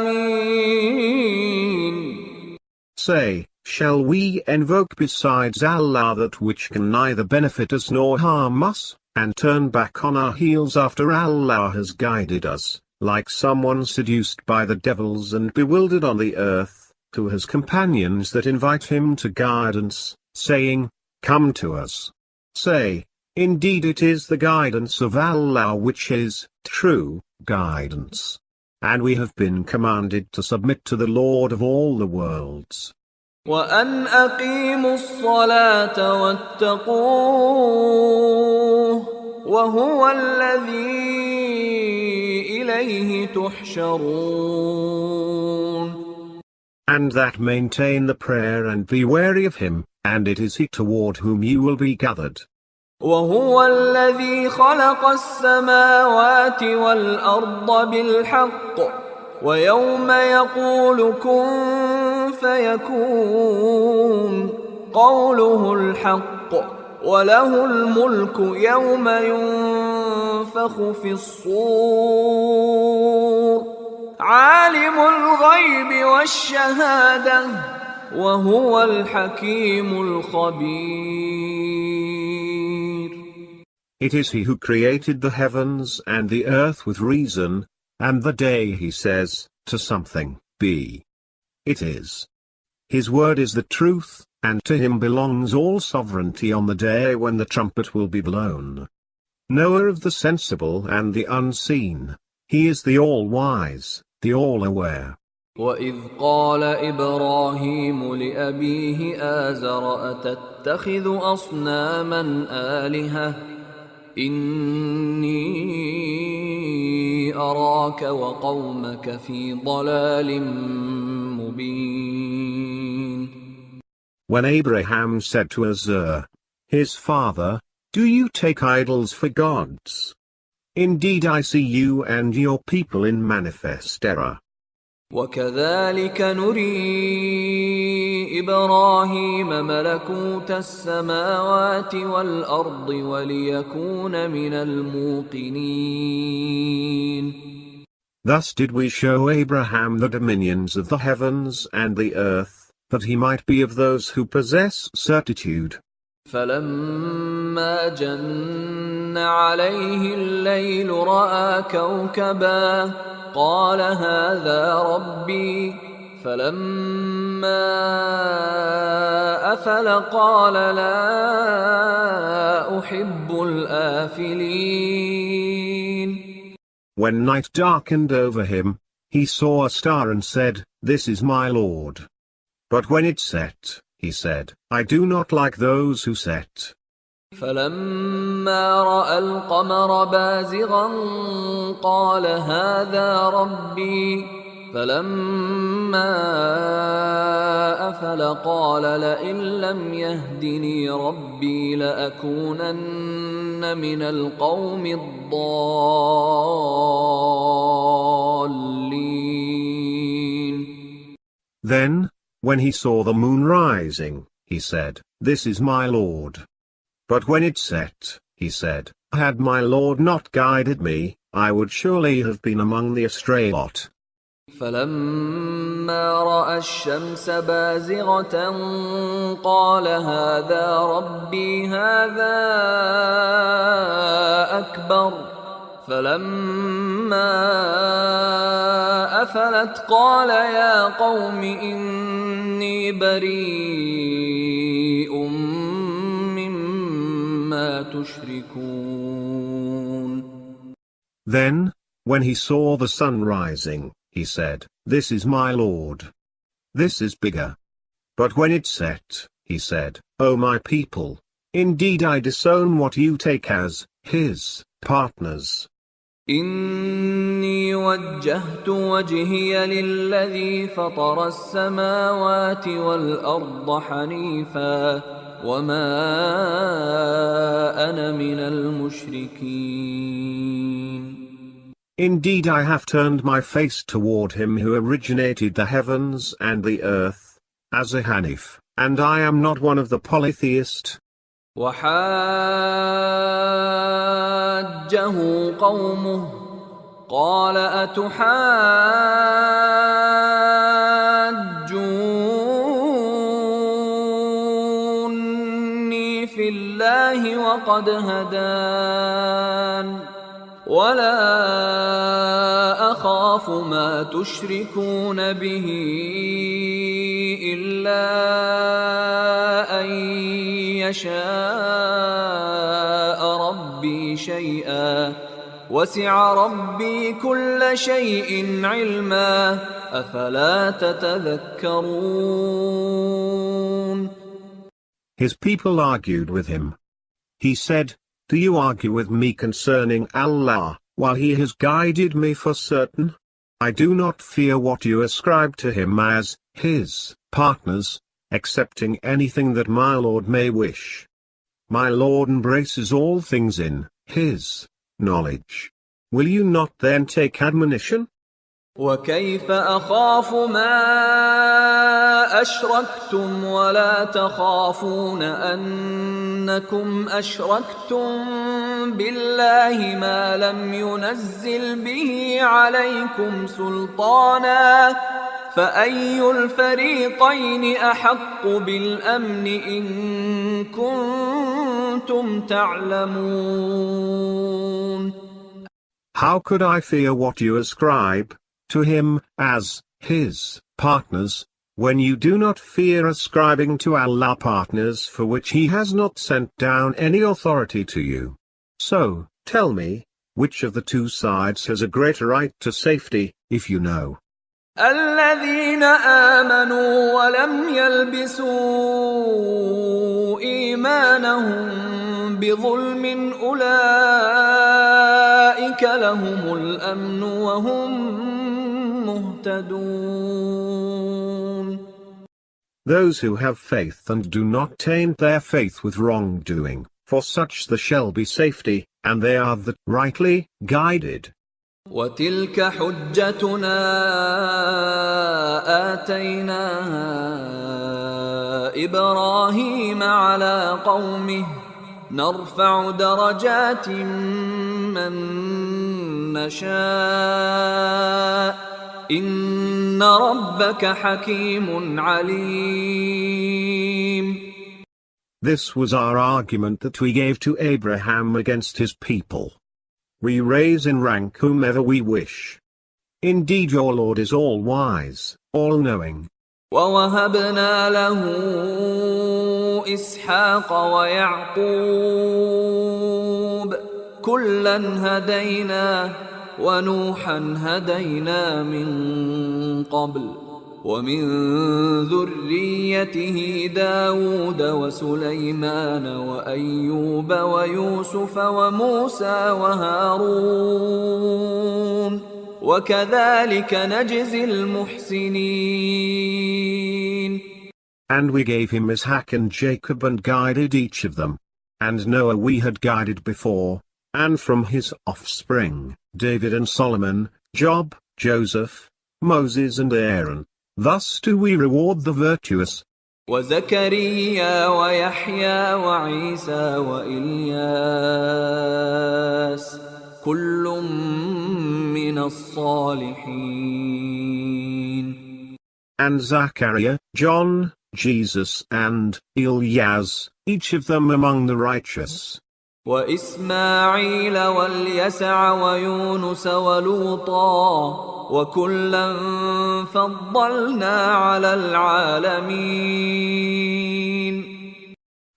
Say, shall we invoke besides Allah that which can neither benefit us nor harm us, and turn back on our heels after Allah has guided us, like someone seduced by the devils and bewildered on the earth, who has companions that invite him to guidance, saying, "Come to us." Say, indeed it is the guidance of Allah which is true guidance. And we have been commanded to submit to the Lord of all the worlds. وأن أقيموا الصلاة واتقوه وهو الذي إليه تحشرون. And that maintain the prayer and be wary of him, and it is he toward whom you will be gathered. وهو الذي خلق السماوات والأرض بالحق ويوم يقول كن فيكون قوله الحق وله الملك يوم ينفخ في الصور عالم الغيب والشهادة وهو الحكيم الخبير. It is he who created the heavens and the earth with reason, and the day he says to something, be. It is. His word is the truth, and to him belongs all sovereignty on the day when the trumpet will be blown. Knower of the sensible and the unseen, he is the all-wise, the all-aware. وَإِذْ قَالَ إِبْرَاهِيمُ لِأَبِيهِ آزَرَ أَتَتَّخِذُ أَصْنَامًا آلِهَةً إِنِّي أَرَاكَ وَقَوْمَكَ فِي ضَلَالٍ مُبِينٍ. When Abraham said to Azar, his father, do you take idols for gods? Indeed I see you and your people in manifest error. وَكَذَلِكَ نُرِي إِبْرَاهِيمَ مَلَكُوتَ السَّمَاوَاتِ وَالْأَرْضِ وَلِيَكُونَ مِنَ الْمُوقِنِينَ. Thus did we show Abraham the dominions of the heavens and the earth, that he might be of those who possess certitude. فَلَمَّا جَنَّ عَلَيْهِ اللَّيْلُ رَأَى كَوْكَبًا قال هذا ربي فلما أفل قال لا أحب الآفلين. When night darkened over him, he saw a star and said, this is my Lord. But when it set, he said, I do not like those who set. فلما رأى القمر بازغا قال هذا ربي فلما أفل قال لئن لم يهدني ربي لأكونن من القوم الضالين. Then, when he saw the moon rising, he said, this is my Lord. But when it set, he said, had my Lord not guided me, I would surely have been among the astray lot. فلما رأى الشمس بازغة قال هذا ربي هذا أكبر فلما أفلت قال يا قوم إني بريء مما تشركون. Then, when he saw the sun rising, he said, this is my Lord. This is bigger. But when it set, he said, O my people, indeed I disown what you take as his partners. إني وجهت وجهي للذي فطر السماوات والأرض حنيفا وما أنا من المشركين. Indeed I have turned my face toward him who originated the heavens and the earth, as a Hanif, and I am not one of the polytheists. وحاجه قومه قال أتحاجوني في الله وقد هدان ولا أخاف ما تشركون به إلا أن يشاء ربي شيئا وسع ربي كل شيء علما أفلا تتذكرون. His people argued with him. He said, do you argue with me concerning Allah, while He has guided me for certain? I do not fear what you ascribe to Him as His partners, excepting anything that my Lord may wish. My Lord embraces all things in His knowledge. Will you not then take admonition? وكيف أخاف ما أشركتم ولا تخافون أنكم أشركتم بالله ما لم ينزل به عليكم سلطانا فأي الفريقين أحق بالأمن إن كنتم تعلمون. How could I fear what you ascribe to him as his partners, when you do not fear ascribing to Allah partners for which he has not sent down any authority to you? So, tell me, which of the two sides has a greater right to safety, if you know? الذين آمنوا ولم يلبسوا إيمانهم بظلم أولئك لهم الأمن وهم مهتدون. Those who have faith and do not taint their faith with wrongdoing, for such there shall be safety, and they are the rightly guided. وتلك حجتنا آتيناها إبراهيم على قومه نرفع درجات من نشاء إن ربك حكيم عليم. This was our argument that we gave to Abraham against his people. We raise in rank whomever we wish. Indeed your Lord is all-wise, all-knowing. وَوَهَبْنَا لَهُ إِسْحَاقَ وَيَعْقُوبَ كُلًّا هَدَيْنَا وَنُوحًا هَدَيْنَا مِن قَبْلُ وَمِن ذُرِّيَّتِهِ دَاوُودَ وَسُلَيْمَانَ وَأَيُّوبَ وَيُوسُفَ وَمُوسَى وَهَارُونَ وَكَذَلِكَ نَجْزِي الْمُحْسِنِينَ. And we gave him Ishaq and Jacob and guided each of them. And Noah we had guided before, and from his offspring, David and Solomon, Job, Joseph, Moses and Aaron. Thus do we reward the virtuous. وزكريا ويحيى وعيسى وإلياس كل من الصالحين. And Zachariah, John, Jesus and Ilyas, each of them among the righteous. وإسماعيل واليسع ويونس ولوطا وكلا فضلنا على العالمين.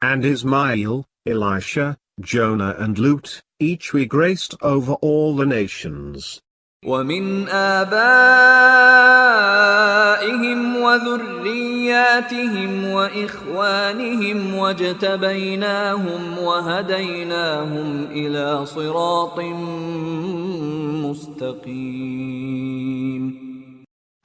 And Ismail, Elisha, Jonah and Lut, each we graced over all the nations. ومن آبائهم وذرياتهم وإخوانهم واجتبيناهم وهديناهم إلى صراط مستقيم.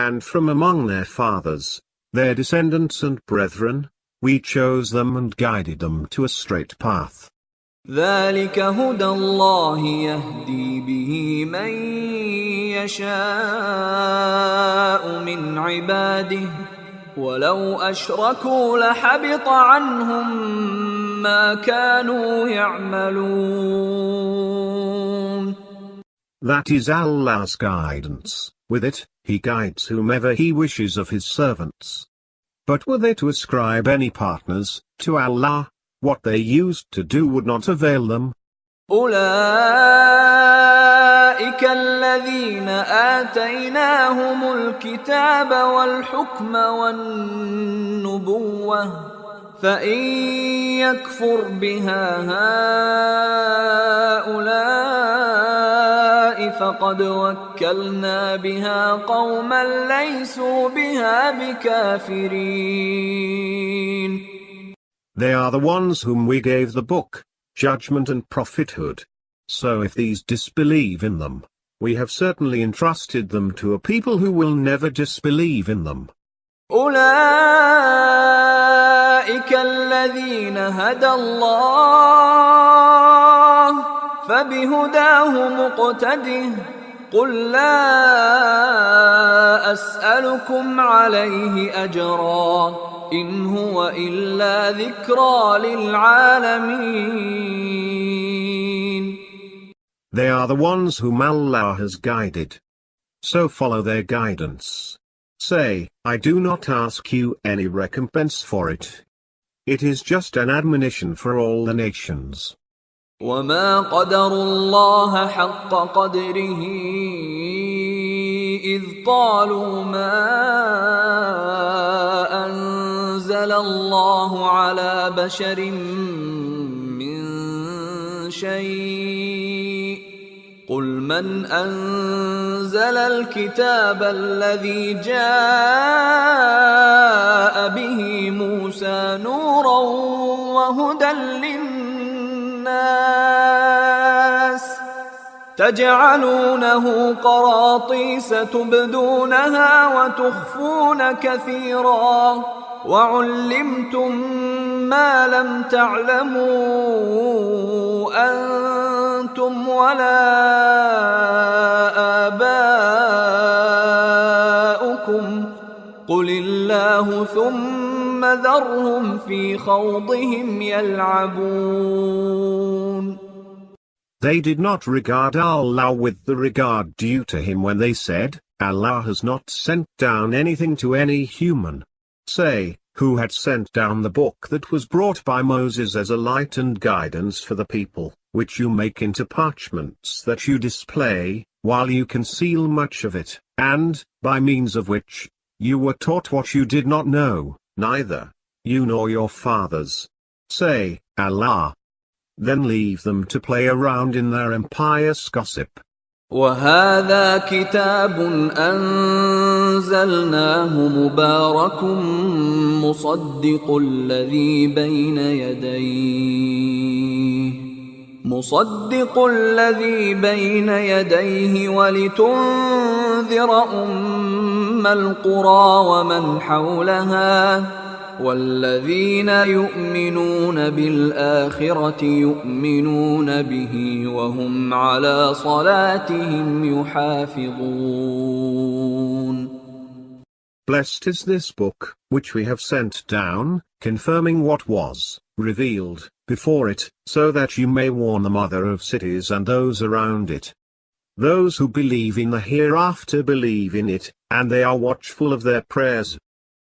And from among their fathers, their descendants and brethren, we chose them and guided them to a straight path. ذلك هدى الله يهدي به من يشاء من عباده ولو أشركوا لحبط عنهم ما كانوا يعملون. That is Allah's guidance. With it, He guides whomever He wishes of His servants. But were they to ascribe any partners to Allah, what they used to do would not avail them. أولئك الذين آتيناهم الكتاب والحكم والنبوة فإن يكفر بها هؤلاء فقد وكلنا بها قوما ليسوا بها بكافرين. They are the ones whom we gave the book, judgment and prophethood. So if these disbelieve in them, we have certainly entrusted them to a people who will never disbelieve in them. أولئك الذين هدى الله فبهداه مقتده قل لا أسألكم عليه أجرا إن هو إلا ذكرى للعالمين. They are the ones whom Allah has guided. So follow their guidance. Say, I do not ask you any recompense for it. It is just an admonition for all the nations. وما قدروا الله حق قدره إذ قالوا ما أنزل الله على بشر من شيء قل من أنزل الكتاب الذي جاء به موسى نورا وهدى للناس تجعلونه قراطيس تبدونها وتخفون كثيرا وعلمتم ما لم تعلموا أنتم ولا آباؤكم قل الله ثم ذرهم في خوضهم يلعبون. They did not regard Allah with the regard due to him when they said, Allah has not sent down anything to any human. Say, who had sent down the book that was brought by Moses as a light and guidance for the people, which you make into parchments that you display, while you conceal much of it, and, by means of which, you were taught what you did not know, neither you nor your fathers. Say, Allah. Then leave them to play around in their impious gossip. وهذا كتاب أنزلناه مبارك مصدق الذي بين يديه ولتنذر أم القرى ومن حولها والذين يؤمنون بالآخرة يؤمنون به وهم على صلاتهم يحافظون. Blessed is this book, which we have sent down, confirming what was revealed before it, so that you may warn the mother of cities and those around it. Those who believe in the hereafter believe in it, and they are watchful of their prayers.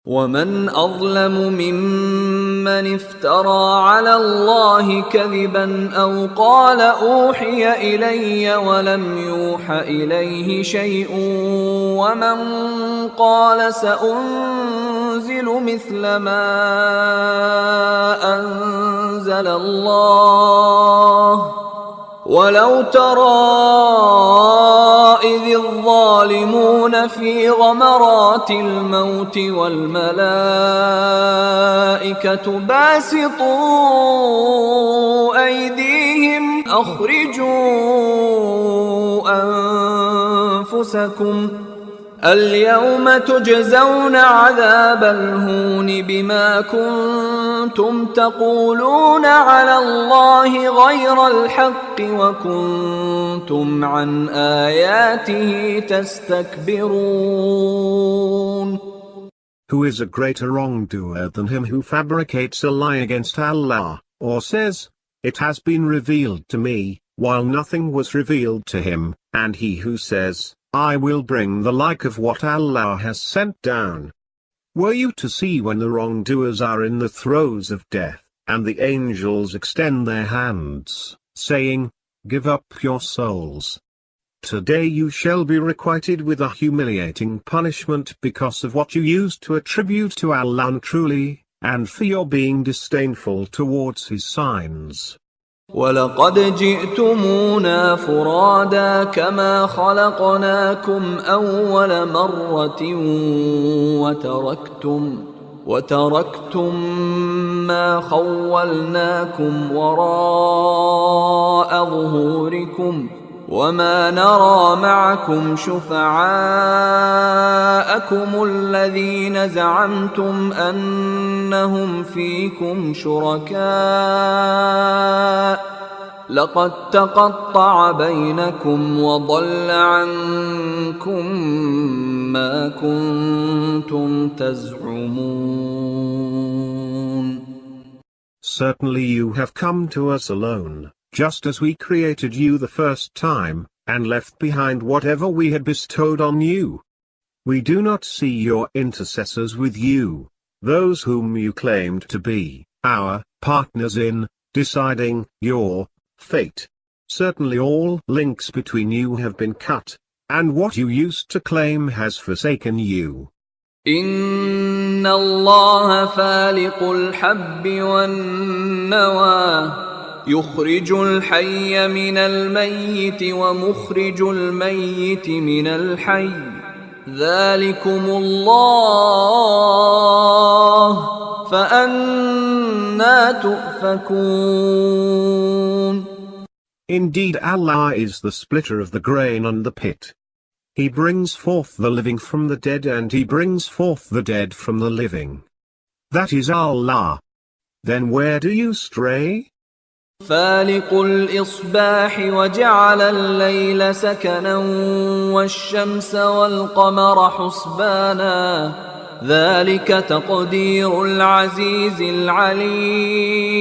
ومن أظلم ممن افترى على الله كذبا أو قال أوحي إلي ولم يوح إليه شيء ومن قال سأنزل مثل ما أنزل الله ولو ترى إذ الظالمون في غمرات الموت والملائكة باسطوا أيديهم أخرجوا أنفسكم اليوم تجزون عذاب الهون بما كنتم تقولون على الله غير الحق وكنتم عن آياته تستكبرون. Who is a greater wrongdoer than him who fabricates a lie against Allah, or says, it has been revealed to me, while nothing was revealed to him, and he who says, I will bring the like of what Allah has sent down. Were you to see when the wrongdoers are in the throes of death, and the angels extend their hands, saying, give up your souls. Today you shall be requited with a humiliating punishment because of what you used to attribute to Allah untruly, and for your being disdainful towards His signs. وَلَقَدْ جِئْتُمُونَا فُرَادَى كَمَا خَلَقْنَاكُمْ أَوَّلَ مَرَّةٍ وَتَرَكْتُمْ مَا خَوَّلْنَاكُمْ وَرَاءَ ظُهُورِكُمْ وَمَا نَرَى مَعَكُمْ شُفَعَاءَكُمُ الَّذِينَ زَعَمْتُمْ أَنَّهُمْ فِيكُمْ شُرَكَاءُ لقد تقطع بينكم وضل عنكم ما كنتم تزعمون. Certainly you have come to us alone, just as we created you the first time, and left behind whatever we had bestowed on you. We do not see your intercessors with you, those whom you claimed to be our partners in deciding your fate. Certainly all links between you have been cut, and what you used to claim has forsaken you. إن الله فالق الحب والنوى يخرج الحي من الميت ومخرج الميت من الحي ذلكم الله فأنى تؤفكون. Indeed Allah is the splitter of the grain and the pit. He brings forth the living from the dead and he brings forth the dead from the living. That is Allah. Then where do you stray? فالق الإصباح وجعل الليل سكنا والشمس والقمر حسبانا ذلك تقدير العزيز العليم.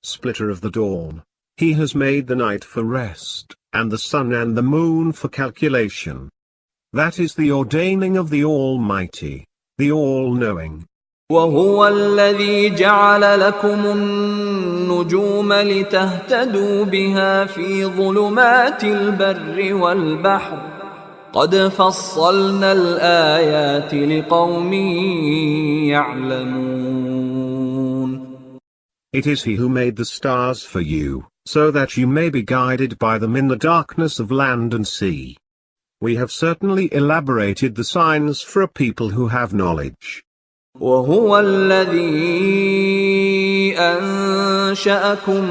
Splitter of the dawn. He has made the night for rest, and the sun and the moon for calculation. That is the ordaining of the Almighty, the All-Knowing. وهو الذي جعل لكم النجوم لتهتدوا بها في ظلمات البر والبحر قد فصلنا الآيات لقوم يعلمون. It is He who made the stars for you, so that you may be guided by them in the darkness of land and sea. We have certainly elaborated the signs for a people who have knowledge. وهو الذي أنشأكم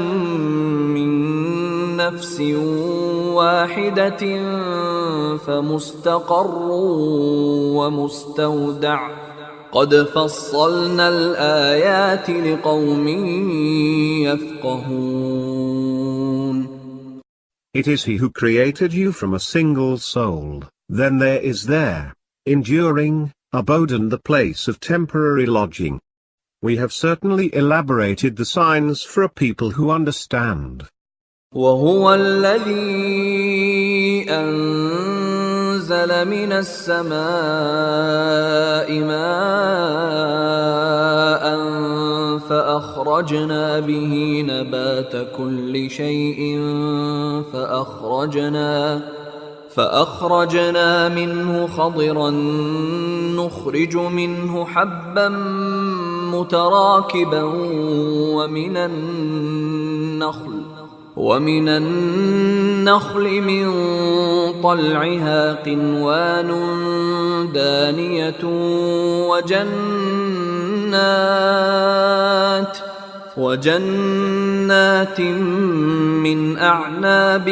من نفس واحدة فمستقر ومستودع قد فصلنا الآيات لقوم يفقهون. It is He who created you from a single soul, then there is there, enduring, abode and the place of temporary lodging. We have certainly elaborated the signs for a people who understand. وهو الذي أنزل من السماء ماء فأخرجنا به نبات كل شيء فأخرجنا منه خضرا نخرج منه حبا متراكبا ومن النخل من طلعها قنوان دانية وجنات من أعناب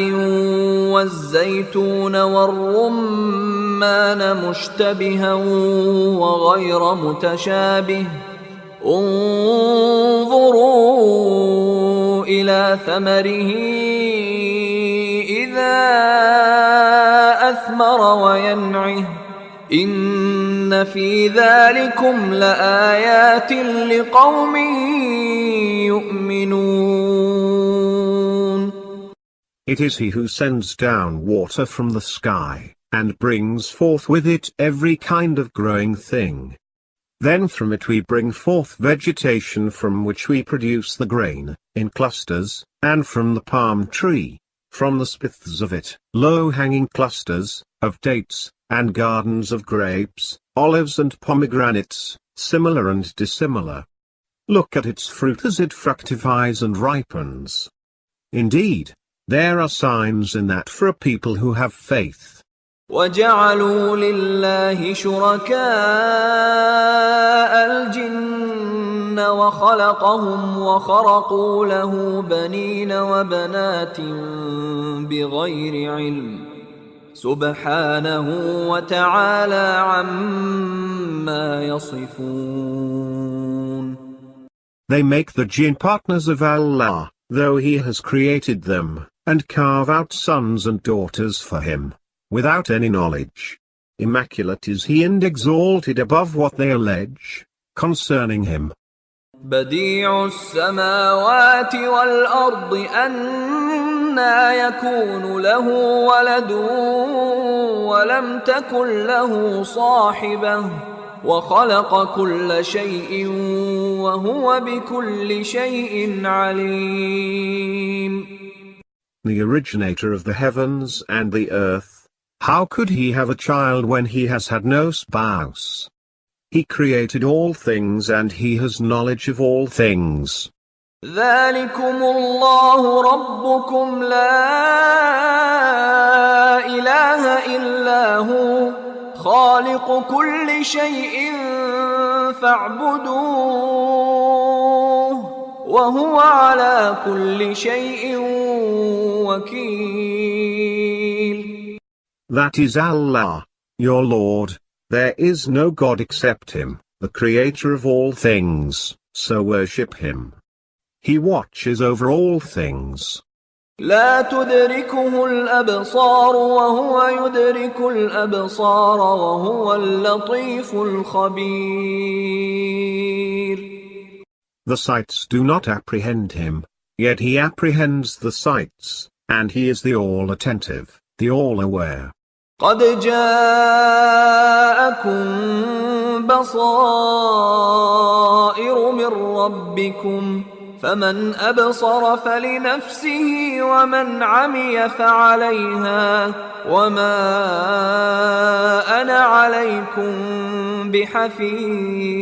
والزيتون والرمان مشتبها وغير متشابه انظروا إلى ثمره إذا أثمر وينعه إن في ذلكم لآيات لقوم يؤمنون. It is He who sends down water from the sky, and brings forth with it every kind of growing thing. Then from it we bring forth vegetation from which we produce the grain, in clusters, and from the palm tree, from the spithes of it, low-hanging clusters, of dates, and gardens of grapes, olives and pomegranates, similar and dissimilar. Look at its fruit as it fructifies and ripens. Indeed, there are signs in that for a people who have faith. وَجَعَلُوا لِلَّهِ شُرَكَاءَ الْجِنَّ وَخَلَقَهُمْ وَخَرَقُوا لَهُ بَنِينَ وَبَنَاتٍ بِغَيْرِ عِلْمٍ سُبْحَانَهُ وَتَعَالَى عَمَّا يَصِفُونَ. They make the jinn partners of Allah, though he has created them, and carve out sons and daughters for him, without any knowledge. Immaculate is he and exalted above what they allege concerning him. بديع السماوات والأرض أنى يكون له ولد ولم تكن له صاحبة وخلق كل شيء وهو بكل شيء عليم. The originator of the heavens and the earth, how could he have a child when he has had no spouse? He created all things and he has knowledge of all things. ذلكم الله ربكم لا إله إلا هو خالق كل شيء فاعبدوه وهو على كل شيء وكيل. That is Allah, your Lord. There is no God except Him, the Creator of all things, so worship Him. He watches over all things. لا تدركه الأبصار وهو يدرك الأبصار وهو اللطيف الخبير. The sights do not apprehend Him, yet He apprehends the sights, and He is the all-attentive, the all-aware. قد جاءكم بصائر من ربكم فمن أبصر فلنفسه ومن عمي فعليها وما أنا عليكم بحفيظ.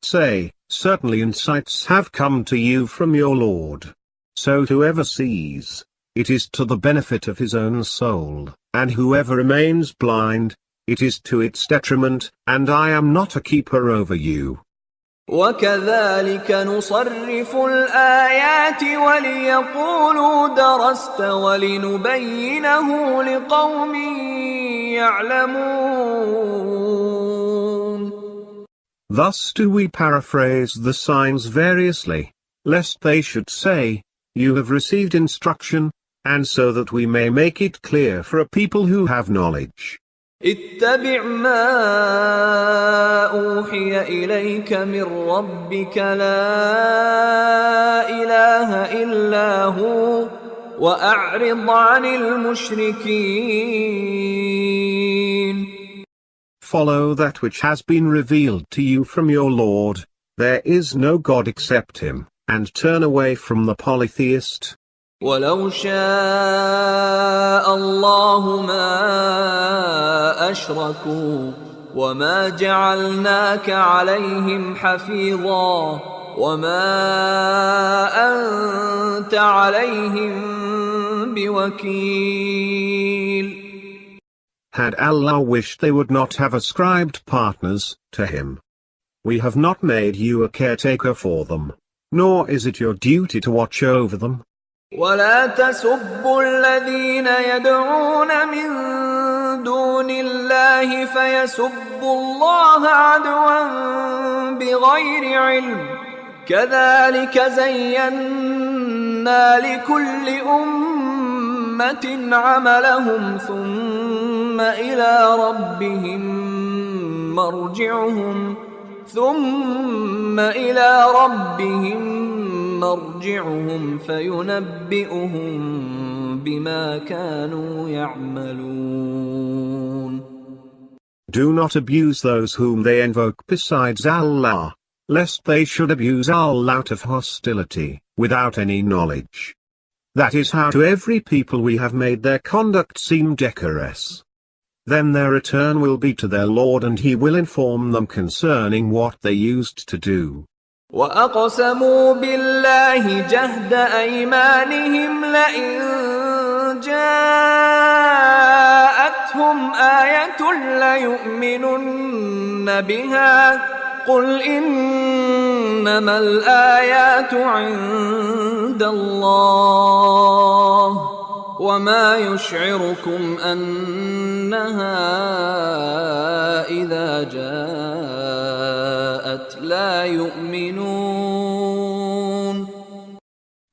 Say, certainly insights have come to you from your Lord. So whoever sees, it is to the benefit of his own soul, and whoever remains blind, it is to its detriment, and I am not a keeper over you. وكذلك نصرف الآيات وليقولوا درست ولنبينه لقوم يعلمون. Thus do we paraphrase the signs variously, lest they should say, you have received instruction, and so that we may make it clear for a people who have knowledge. اتبع ما أوحي إليك من ربك لا إله إلا هو وأعرض عن المشركين. Follow that which has been revealed to you from your Lord, there is no God except Him, and turn away from the polytheist. ولو شاء الله ما أشركوا وما جعلناك عليهم حفيظا وما أنت عليهم بوكيل. Had Allah wished, they would not have ascribed partners to Him. We have not made you a caretaker for them, nor is it your duty to watch over them. ولا تسبوا الذين يدعون من دون الله فيسبوا الله عدوا بغير علم كذلك زينا لكل أمة عملهم ثم إلى ربهم مرجعهم فينبئهم بما كانوا يعملون. Do not abuse those whom they invoke besides Allah, lest they should abuse Allah out of hostility, without any knowledge. That is how to every people we have made their conduct seem decorous. Then their return will be to their Lord, and He will inform them concerning what they used to do. وأقسموا بالله جهد أيمانهم لئن جاءتهم آية ليؤمنن بها قل إنما الآيات عند الله وما يشعركم أنها إذا جاءت لا يؤمنون.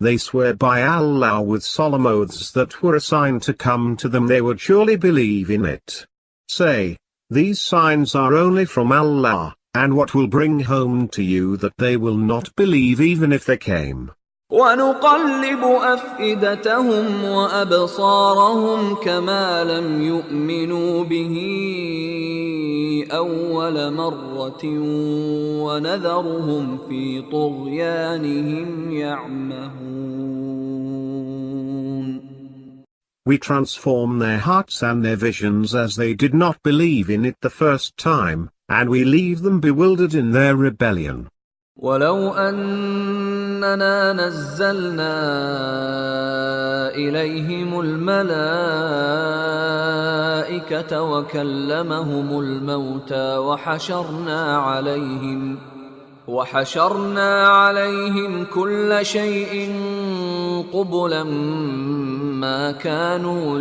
They swear by Allah with solemn oaths that were a sign to come to them they would surely believe in it. Say, these signs are only from Allah, and what will bring home to you that they will not believe even if they came. ونقلب أفئدتهم وأبصارهم كما لم يؤمنوا به أول مرة ونذرهم في طغيانهم يعمهون. We transform their hearts and their visions as they did not believe in it the first time, and we leave them bewildered in their rebellion. ولو أننا نزلنا إليهم الملائكة وكلمهم الموتى وحشرنا عليهم كل شيء قبلا ما كانوا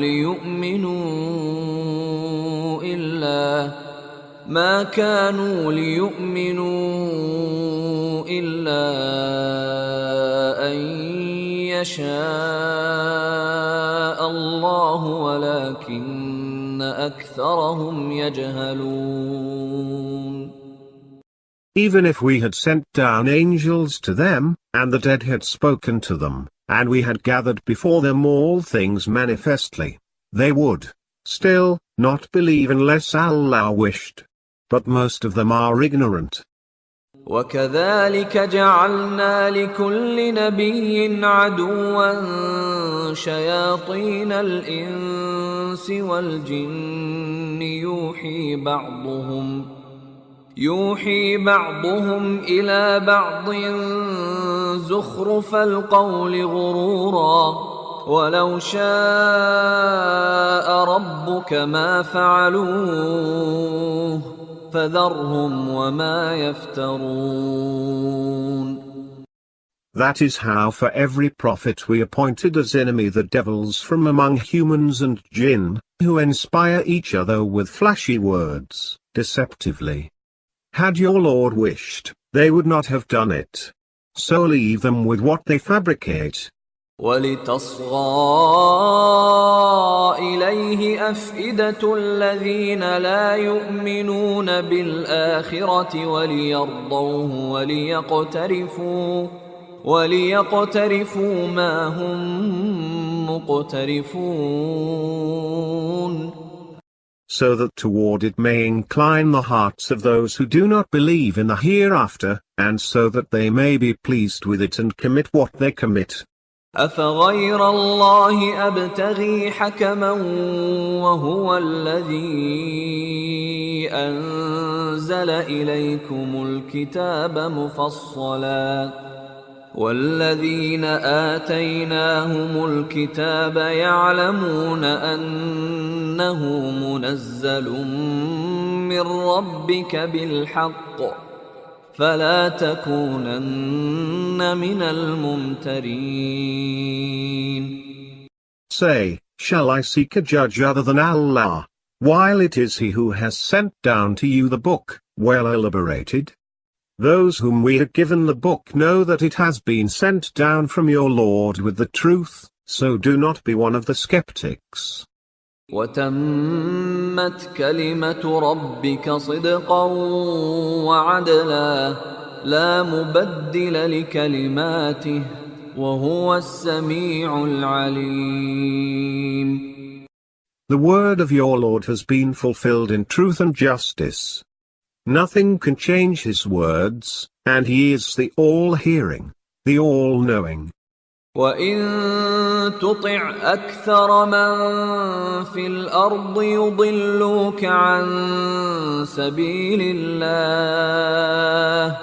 ليؤمنوا إلا أن يشاء الله ولكن أكثرهم يجهلون. Even if we had sent down angels to them, and the dead had spoken to them, and we had gathered before them all things manifestly, they would still not believe unless Allah wished. But most of them are ignorant. وكذلك جعلنا لكل نبي عدوا شياطين الإنس والجن يوحي بعضهم إلى بعض زخرف القول غرورا ولو شاء ربك ما فعلوه فذرهم وما يفترون. That is how for every prophet we appointed as enemy the devils from among humans and jinn, who inspire each other with flashy words, deceptively. Had your Lord wished, they would not have done it. So leave them with what they fabricate. وَلِتَصْغَى إِلَيْهِ أَفْئِدَةُ الَّذِينَ لَا يُؤْمِنُونَ بِالْآخِرَةِ وَلِيَرْضَوْهُ وَلِيَقْتَرِفُوا مَا هُمْ مُقْتَرِفُونَ. So that toward it may incline the hearts of those who do not believe in the hereafter, and so that they may be pleased with it and commit what they commit. أفغير الله أبتغي حكما وهو الذي أنزل إليكم الكتاب مفصلا والذين آتيناهم الكتاب يعلمون أنه منزل من ربك بالحق فلا تكونن من الممترين. Say, shall I seek a judge other than Allah, while it is He who has sent down to you the book, well elaborated? Those whom we have given the book know that it has been sent down from your Lord with the truth, so do not be one of the skeptics. وتمت كلمة ربك صدقا وعدلا لا مبدل لكلماته وهو السميع العليم. The word of your Lord has been fulfilled in truth and justice. Nothing can change His words, and He is the all-hearing, the all-knowing. وَإِن تُطِعْ أَكْثَرَ مَن فِي الْأَرْضِ يُضِلُّوكَ عَن سَبِيلِ اللَّهِ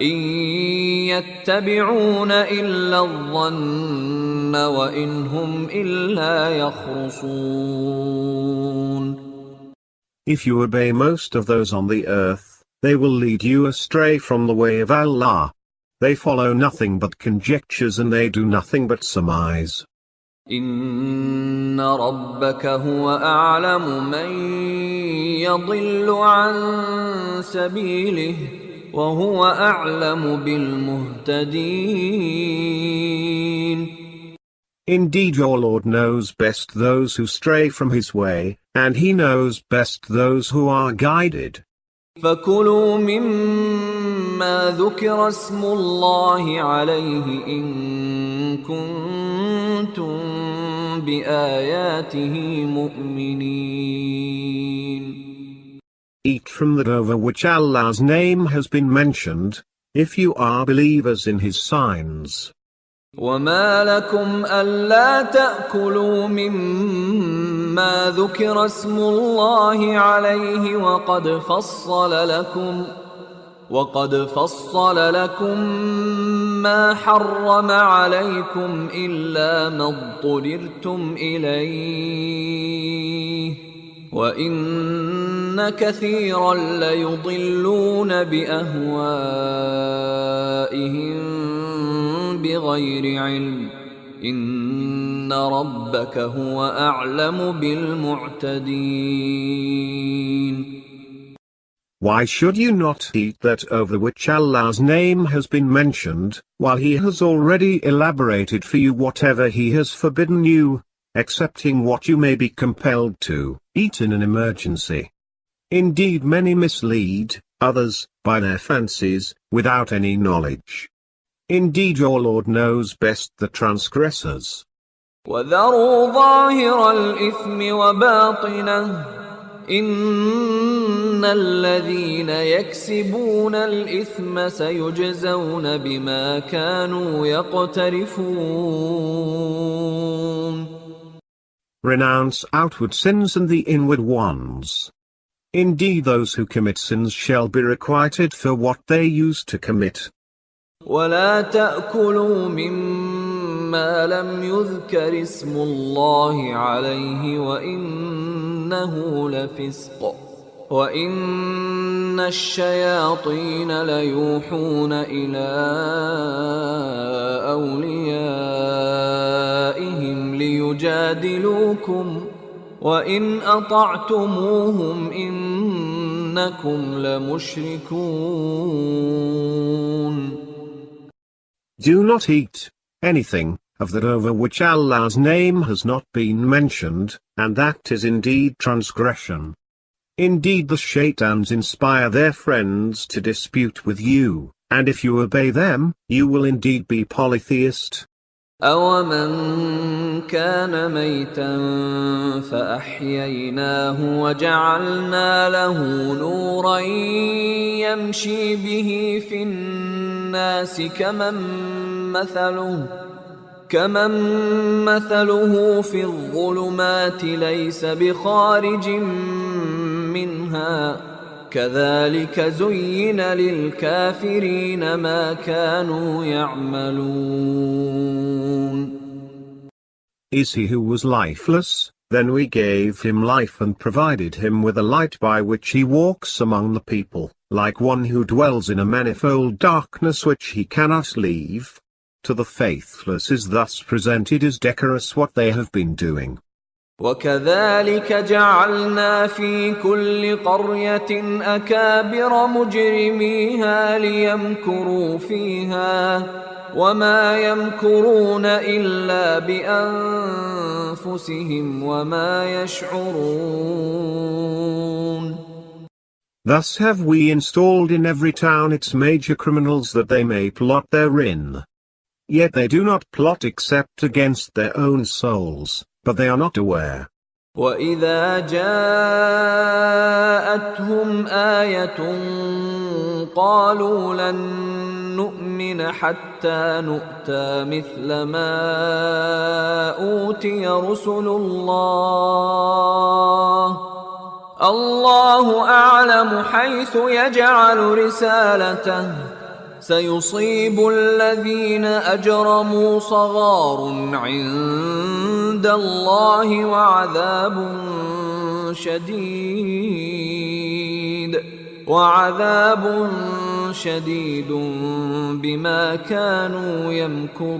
إِن يَتَّبِعُونَ إِلَّا الظَّنَّ وَإِنْ هُمْ إِلَّا يَخْرُصُونَ. If you obey most of those on the earth, they will lead you astray from the way of Allah. They follow nothing but conjectures and they do nothing but surmise. إِنَّ رَبَّكَ هُوَ أَعْلَمُ مَن يَضِلُّ عَن سَبِيلِهِ وهو أعلم بالمهتدين. Indeed your Lord knows best those who stray from his way, and he knows best those who are guided. فكلوا مما ذكر اسم الله عليه إن كنتم بآياته مؤمنين. Eat from that over which Allah's name has been mentioned, if you are believers in his signs. وما لكم ألا تأكلوا مما ذكر اسم الله عليه وقد فصل لكم ما حرم عليكم إلا ما اضطررتم إليه وإن كثيرا ليضلون بأهوائهم بغير علم إن ربك هو أعلم بالمعتدين. Why should you not eat that over which Allah's name has been mentioned, while he has already elaborated for you whatever he has forbidden you, excepting what you may be compelled to eat in an emergency? Indeed many mislead others by their fancies, without any knowledge. Indeed your Lord knows best the transgressors. وَذَرُوا ظَاهِرَ الْإِثْمِ وَبَاطِنَهُ إِنَّ الَّذِينَ يَكْسِبُونَ الْإِثْمَ سَيُجْزَوْنَ بِمَا كَانُوا يَقْتَرِفُونَ. Renounce outward sins and the inward ones. Indeed those who commit sins shall be requited for what they used to commit. ولا تأكلوا مما لم يذكر اسم الله عليه وإنه لفسق وإن الشياطين ليوحون إلى أوليائهم ليجادلوكم وإن أطعتموهم إنكم لمشركون. Do not eat anything of that over which Allah's name has not been mentioned, and that is indeed transgression. Indeed the shaitans inspire their friends to dispute with you, and if you obey them, you will indeed be polytheist. أَوَمَنْ كَانَ مَيْتًا فَأَحْيَيْنَاهُ وَجَعَلْنَا لَهُ نُورًا يَمْشِي بِهِ فِي النَّاسِ كَمَنْ مَثَلُهُ فِي الظُّلُمَاتِ لَيْسَ بِخَارِجٍ مِنْهَا كَذَلِكَ زُيِّنَ لِلْكَافِرِينَ مَا كَانُوا يَعْمَلُونَ. Is he who was lifeless? Then we gave him life and provided him with a light by which he walks among the people, like one who dwells in a manifold darkness which he cannot leave. To the faithless is thus presented as decorous what they have been doing. وَكَذَلِكَ جَعَلْنَا فِي كُلِّ قَرْيَةٍ أَكَابِرَ مُجْرِمِيهَا لِيَمْكُرُوا فِيهَا وَمَا يَمْكُرُونَ إِلَّا بِأَنفُسِهِمْ وَمَا يَشْعُرُونَ. Thus have we installed in every town its major criminals that they may plot therein. Yet they do not plot except against their own souls, but they are not aware. وَإِذَا جَاءَتْهُمْ آيَةٌ قَالُوا لَن نُّؤْمِنَ حَتَّى نُؤْتَىٰ مِثْلَ مَا أُوتِيَ رُسُلُ اللَّهُ أَعْلَمُ حَيْثُ يَجْعَلُ رِسَالَتَهُ سيصيب الذين أجرموا صغار عند الله وعذاب شديد بما كانوا يمكرون.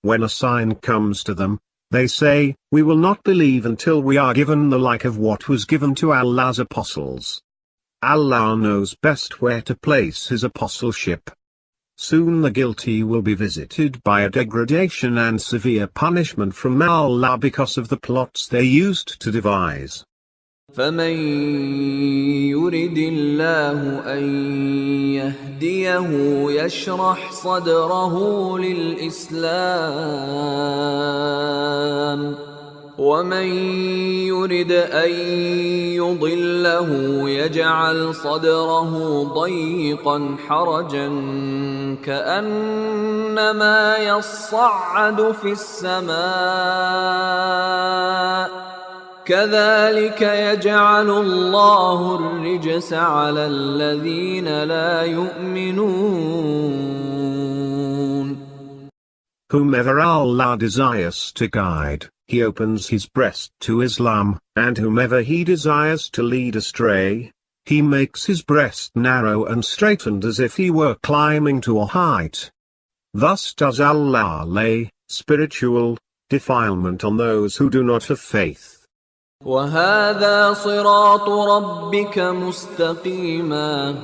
When a sign comes to them, they say, we will not believe until we are given the like of what was given to Allah's apostles. Allah knows best where to place his apostleship. Soon the guilty will be visited by a degradation and severe punishment from Allah because of the plots they used to devise. فمن يرد الله أن يهديه يشرح صدره للإسلام ومن يرد أن يضله يجعل صدره ضيقا حرجا كأنما يصعد في السماء كذلك يجعل الله الرجس على الذين لا يؤمنون. Whomever Allah desires to guide, He opens his breast to Islam, and whomever He desires to lead astray, He makes his breast narrow and straightened as if he were climbing to a height. Thus does Allah lay spiritual defilement on those who do not have faith. وهذا صراط ربك مستقيما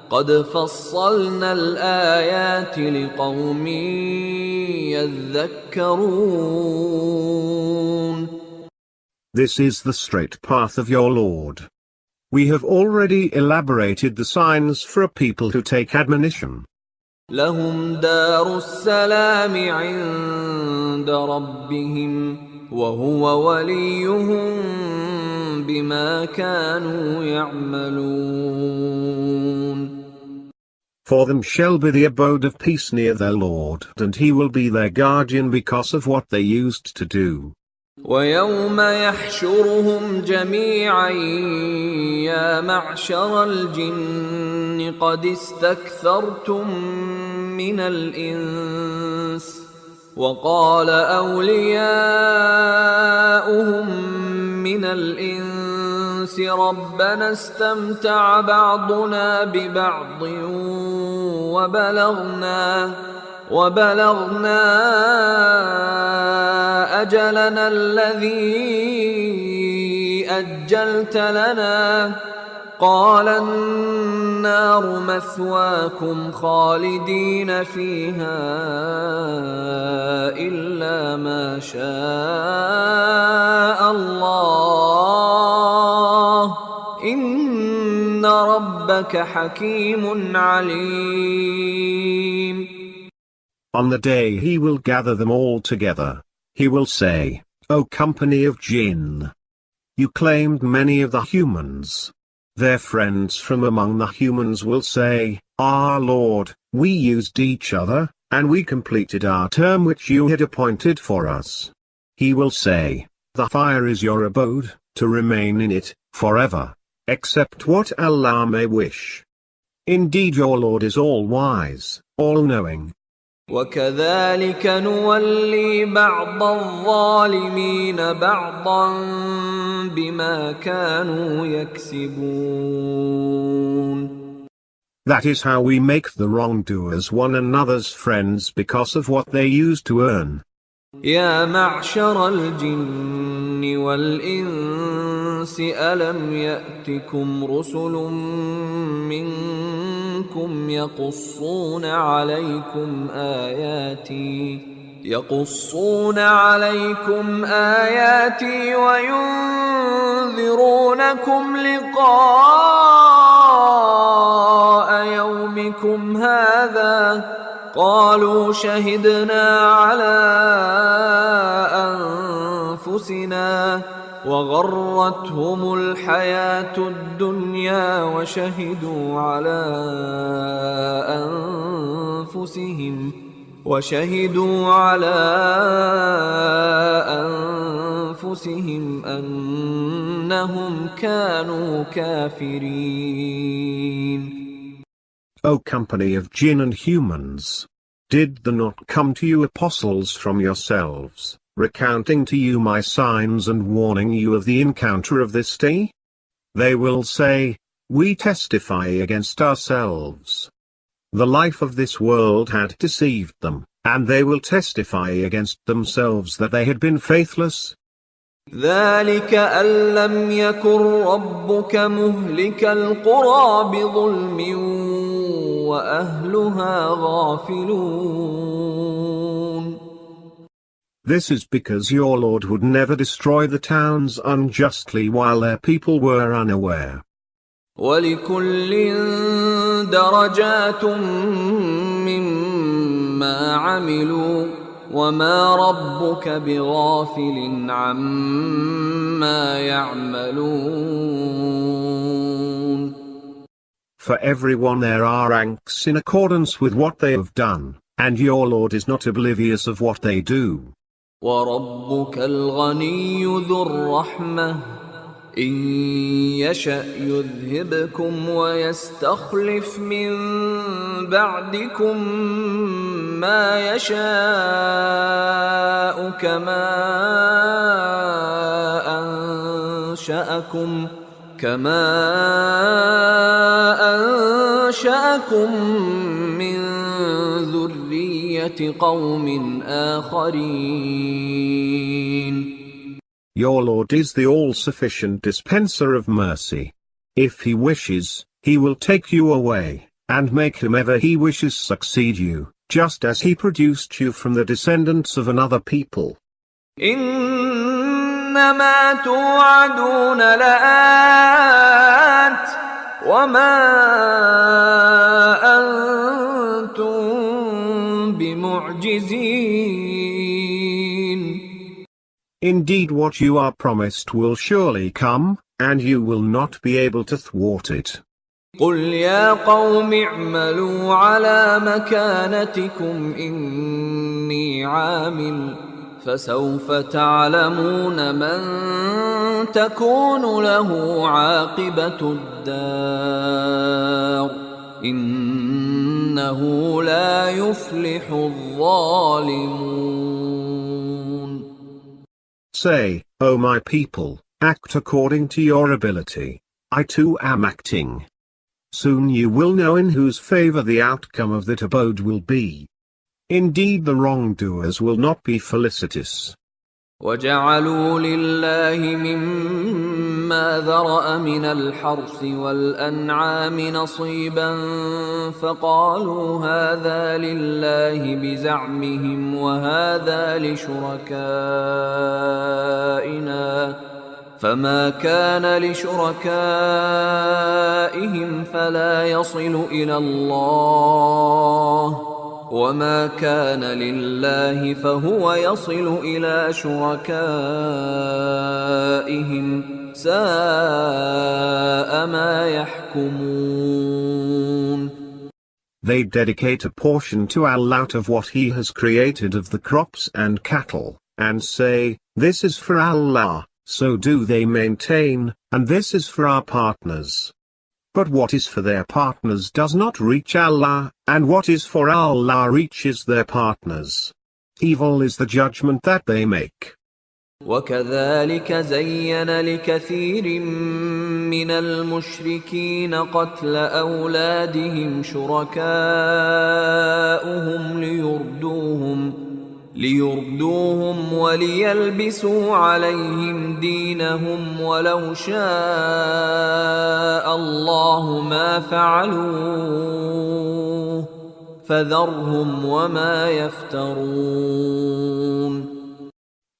قد فصلنا الآيات لقوم يذكرون. This is the straight path of your Lord. We have already elaborated the signs for a people who take admonition. لهم دار السلام عند ربهم وهو وليهم بما كانوا يعملون. For them shall be the abode of peace near their Lord, and He will be their guardian because of what they used to do. ويوم يحشرهم جميعا يا معشر الجن قد استكثرتم من الإنس وقال أولياؤهم من الإنس ربنا استمتع بعضنا ببعض وبلغنا أجلنا الذي أجلت لنا قال النار مثواكم خالدين فيها إلا ما شاء الله إن ربك حكيم عليم. On the day He will gather them all together, He will say, O company of jinn! You claimed many of the humans. Their friends from among the humans will say, Our Lord, we used each other, and we completed our term which you had appointed for us. He will say, The fire is your abode, to remain in it, forever, except what Allah may wish. Indeed your Lord is all-wise, all-knowing. وكذلك نولي بعض الظالمين بعضا بما كانوا يكسبون. That is how we make the wrongdoers one another's friends because of what they used to earn. يا معشر الجن والإنس ألم يأتكم رسل منكم يقصون عليكم آياتي وينذرونكم لقاء يومكم هذا قالوا شهدنا على أنفسنا وغرتهم الحياة الدنيا وشهدوا على أنفسهم أنهم كانوا كافرين. O company of jinn and humans! Did there not come to you apostles from yourselves, recounting to you my signs and warning you of the encounter of this day? They will say, We testify against ourselves. The life of this world had deceived them, and they will testify against themselves that they had been faithless. ذلك أن لم يكن ربك مهلك القرى بظلم وأهلها غافلون. This is because your Lord would never destroy the towns unjustly while their people were unaware. وَلِكُلٍّ دَرَجَاتٌ مِّمَّا عَمِلُوا وَمَا رَبُّكَ بِغَافِلٍ عَمَّا يَعْمَلُونَ. For everyone there are ranks in accordance with what they have done, and your Lord is not oblivious of what they do. وَرَبُّكَ الْغَنِيُّ ذُو الرَّحْمَةِ إِن يَشَأْ يُذْهِبْكُمْ وَيَسْتَخْلِفْ مِن بَعْدِكُم مَّا يَشَاءُ كَمَا أَنشَأَكُم مِّن ذُرِّيَّةِ قَوْمٍ آخَرِينَ. Your Lord is the all-sufficient dispenser of mercy. If He wishes, He will take you away, and make whomever He wishes succeed you, just as He produced you from the descendants of another people. إِنَّمَا تُوعَدُونَ لَآتٍ وَمَا أَنتُم بِمُعْجِزِينَ. Indeed, what you are promised will surely come, and you will not be able to thwart it. قُلْ يَا قَوْمِ اعْمَلُوا عَلَى مَكَانَتِكُمْ إِنِّي عَامِلٌ فَسَوْفَ تَعْلَمُونَ مَن تَكُونُ لَهُ عَاقِبَةُ الدَّارِ إِنَّهُ لَا يُفْلِحُ الظَّالِمُونَ. Say, O my people, act according to your ability. I too am acting. Soon you will know in whose favor the outcome of that abode will be. Indeed, the wrongdoers will not be felicitous. وَجَعَلُوا لِلَّهِ مِمَّا ذَرَأَ مِنَ الْحَرْثِ وَالْأَنْعَامِ نَصِيبًا فَقَالُوا هَذَا لِلَّهِ بِزَعْمِهِمْ وَهَذَا لِشُرَكَائِنَا فَمَا كَانَ لِشُرَكَائِهِمْ فَلَا يَصِلُ إِلَى اللَّهِ وَمَا كَانَ لِلَّهِ فَهُوَ يَصِلُ إِلَى شُرَكَائِهِمْ سَاءَ مَا يَحْكُمُونَ. They dedicate a portion to Allah out of what He has created of the crops and cattle, and say, "This is for Allah," so do they maintain, "and this is for our partners." But what is for their partners does not reach Allah, and what is for Allah reaches their partners. Evil is the judgment that they make. وَكَذَلِكَ زَيَّنَ لِكَثِيرٍ مِّنَ الْمُشْرِكِينَ قَتْلَ أَوْلَادِهِمْ شُرَكَاؤُهُمْ لِيُرْدُوهُمْ وَلِيَلْبِسُوا عَلَيْهِمْ دِينَهُمْ وَلَوْ شَاءَ اللَّهُ مَا فَعَلُوهُ فَذَرْهُمْ وَمَا يَفْتَرُونَ.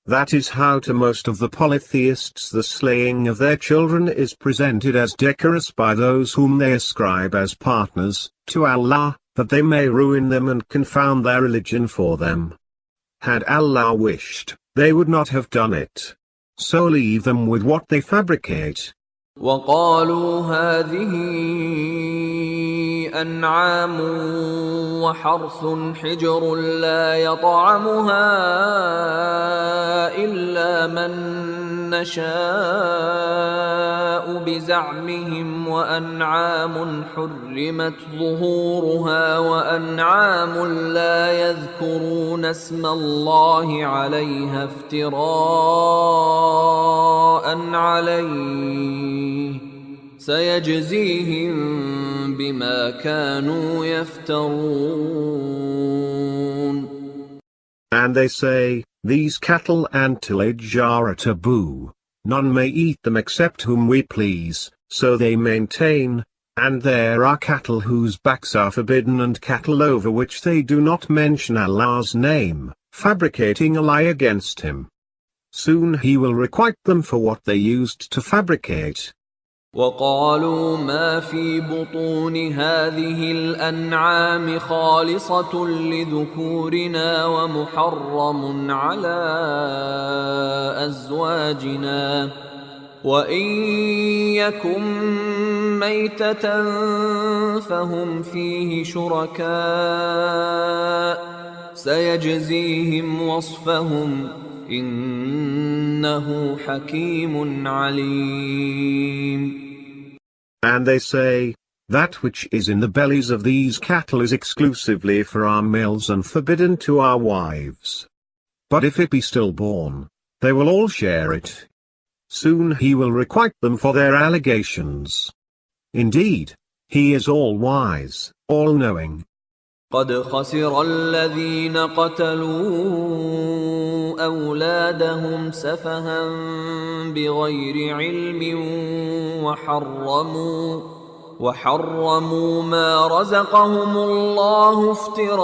That is how to most of the polytheists the slaying of their children is presented as decorous by those whom they ascribe as partners to Allah, that they may ruin them and confound their religion for them. Had Allah wished, they would not have done it. So leave them with what they fabricate. وَقَالُوا هَذِهِ أَنْعَامٌ وَحَرْثٌ حِجْرٌ لَّا يَطْعَمُهَا إِلَّا مَن نَّشَاءُ بِزَعْمِهِمْ وَأَنْعَامٌ حُرِّمَتْ ظُهُورُهَا وَأَنْعَامٌ لَّا يَذْكُرُونَ اسْمَ اللَّهِ عَلَيْهَا افْتِرَاءً عَلَيْهِ سَيَجْزِيهِم بِمَا كَانُوا يَفْتَرُونَ. And they say, These cattle and tillage are a taboo. None may eat them except whom we please, so they maintain. And there are cattle whose backs are forbidden and cattle over which they do not mention Allah's name, fabricating a lie against Him. Soon He will requite them for what they used to fabricate. وقالوا ما في بطون هذه الأنعام خالصة لذكورنا ومحرم على أزواجنا وإن يكن ميتة فهم فيه شركاء سيجزيهم وصفهم إنه حكيم عليم. And they say, that which is in the bellies of these cattle is exclusively for our males and forbidden to our wives. But if it be stillborn, they will all share it. Soon He will requite them for their allegations. Indeed, He is all-wise, all-knowing. قد خسر الذين قتلوا أولادهم سفها بغير علم وحرموا ما رزقهم الله افتراء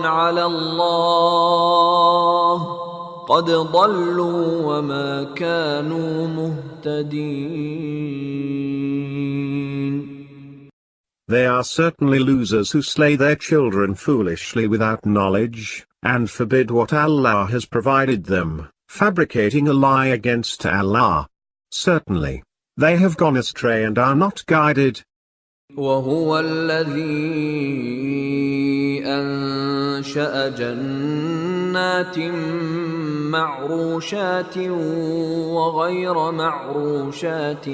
على الله قد ضلوا وما كانوا مهتدين. They are certainly losers who slay their children foolishly without knowledge, and forbid what Allah has provided them, fabricating a lie against Allah. Certainly, they have gone astray and are not guided. وهو الذي أنشأ جنات معروشات وغير معروشات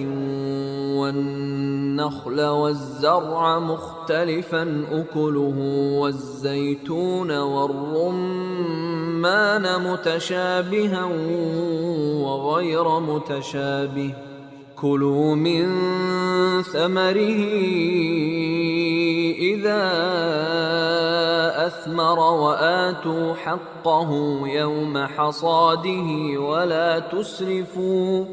والنخل والزرع مختلفا أكله والزيتون والرمان متشابها وغير متشابه كلوا من ثمره إذا أثمر وآتوا حقه يوم حصاده ولا تسرفوا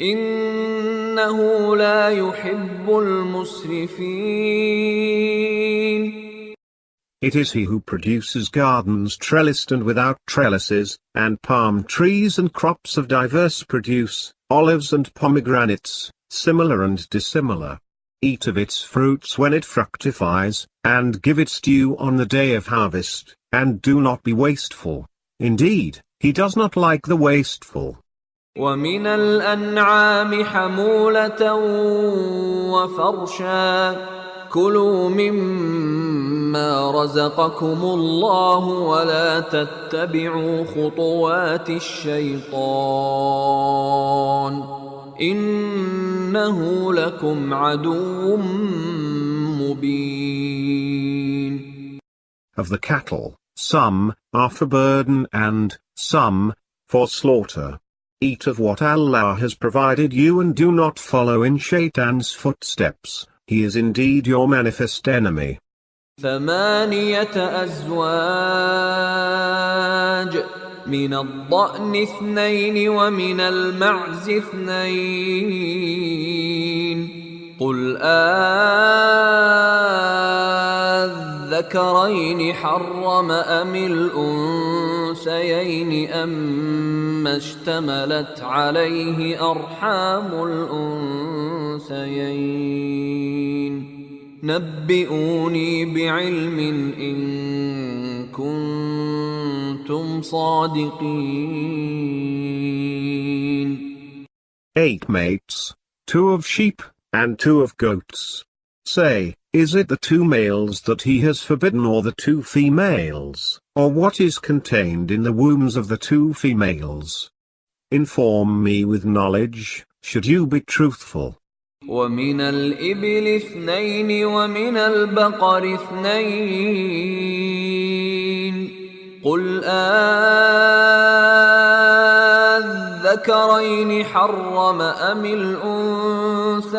إنه لا يحب المسرفين. It is He who produces gardens trellised and without trellises, and palm trees and crops of diverse produce, olives and pomegranates, similar and dissimilar. Eat of its fruits when it fructifies, and give its due on the day of harvest, and do not be wasteful. Indeed, He does not like the wasteful. وَمِنَ الْأَنْعَامِ حَمُولَةً وَفَرْشًا كُلُوا مِمَّا رَزَقَكُمُ اللَّهُ وَلَا تَتَّبِعُوا خُطُوَاتِ الشَّيْطَانِ إِنَّهُ لَكُمْ عَدُوٌّ مُبِينٌ. Of the cattle, some are for burden and some for slaughter. Eat of what Allah has provided you and do not follow in Shaitan's footsteps. He is indeed your manifest enemy. 8 أزواج من الضأن 2 ومن المعز 2 قل الذكرين حرم أم الأنثيين أما اشتملت عليه أرحام الأنثيين نبئوني بعلم إن كنتم صادقين. 8 mates, 2 of sheep, and 2 of goats. Say, is it the 2 males that He has forbidden or the 2 females, or what is contained in the wombs of the 2 females? Inform me with knowledge, should you be truthful. ومن الإبل 2 ومن البقر 2 قل الذكرين حرم أم الأنثيين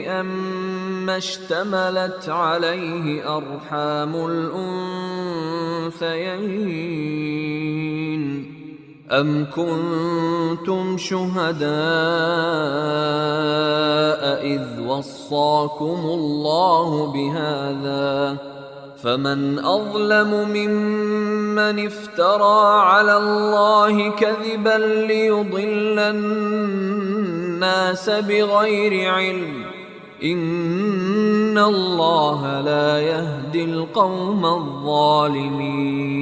أما ما اشتملت عليه أرحام الأنثيين أم كنتم شهداء إذ وصاكم الله بهذا فمن أظلم ممن افترى على الله كذبا ليضل الناس بغير علم إن الله لا يهدي القوم الظالمين.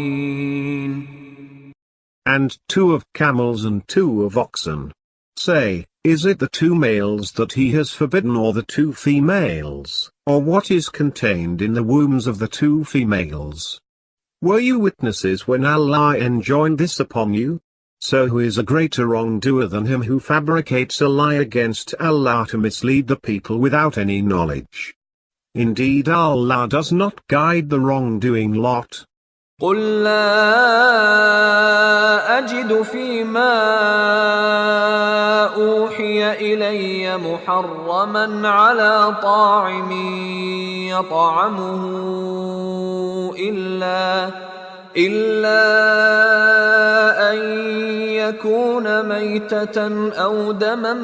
And 2 of camels and 2 of oxen. Say, is it the 2 males that he has forbidden or the 2 females, or what is contained in the wombs of the 2 females? Were you witnesses when Allah enjoined this upon you? So who is a greater wrongdoer than him who fabricates a lie against Allah to mislead the people without any knowledge? Indeed Allah does not guide the wrongdoing lot. قل لا أجد فيما أوحي إلي محرما على طاعم يطعمه إلا أن يكون ميتة أو دما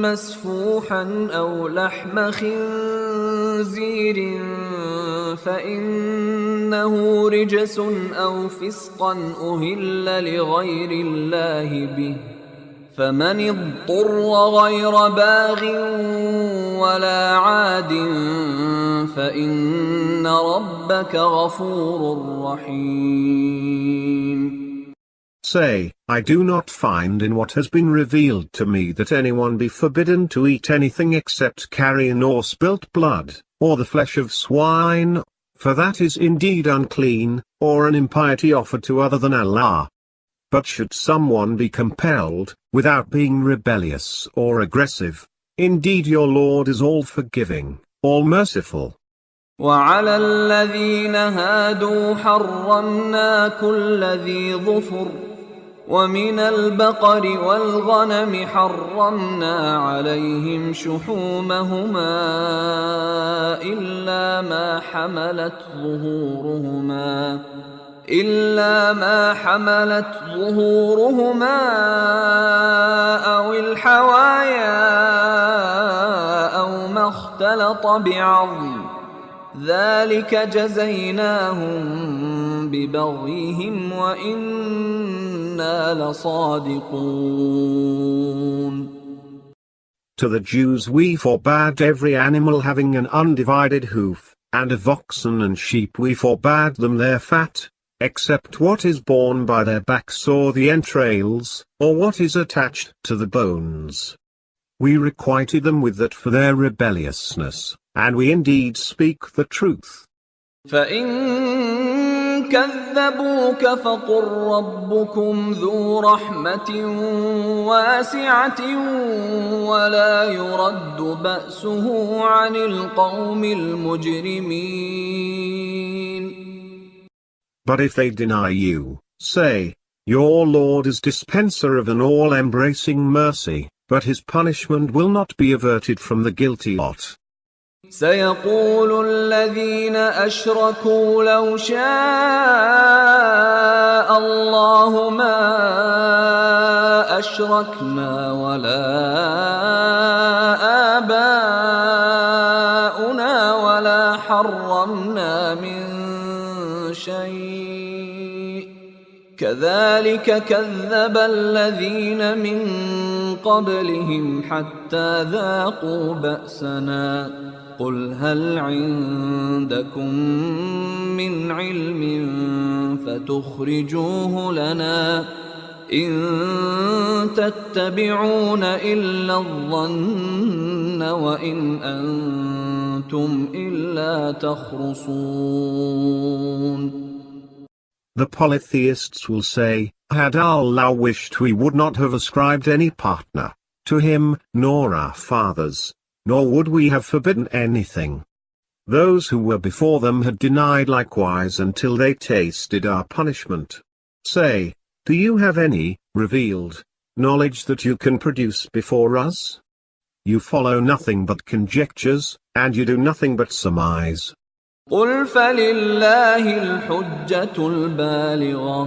مسفوحا أو لحم خنزير فإنه رجس أو فسقا أهل لغير الله به فمن اضطر غير باغ ولا عاد فإن ربك غفور رحيم. Say, I do not find in what has been revealed to me that anyone be forbidden to eat anything except carrion or spilt blood, or the flesh of swine, for that is indeed unclean, or an impiety offered to other than Allah. But should someone be compelled, without being rebellious or aggressive, indeed your Lord is all forgiving, all merciful. وعلى الذين هادوا حرمنا كل ذي ظفر ومن البقر والغنم حرمنا عليهم شحومهما إلا ما حملت ظهورهما أو الحوايا أو ما اختلط بعظم ذلك جزيناهم ببغيهم وإنا لصادقون. To the Jews we forbade every animal having an undivided hoof, and of oxen and sheep we forbade them their fat, except what is borne by their backs or the entrails, or what is attached to the bones. We requited them with that for their rebelliousness, and we indeed speak the truth. فإن كذبوك فقل ربكم ذو رحمة واسعة ولا يرد بأسه عن القوم المجرمين. But if they deny you, say, your Lord is dispenser of an all-embracing mercy, but his punishment will not be averted from the guilty lot. سيقول الذين أشركوا لو شاء الله ما أشركنا ولا آباؤنا ولا حرمنا من شيء كذلك كذب الذين من قبلهم حتى ذاقوا بأسنا قل هل عندكم من علم فتخرجوه لنا إن تتبعون إلا الظن وإن أنتم إلا تخرصون. The polytheists will say, had Allah wished we would not have ascribed any partner to him, nor our fathers, nor would we have forbidden anything. Those who were before them had denied likewise until they tasted our punishment. Say, do you have any revealed knowledge that you can produce before us? You follow nothing but conjectures, and you do nothing but surmise. قل فلله الحجة البالغة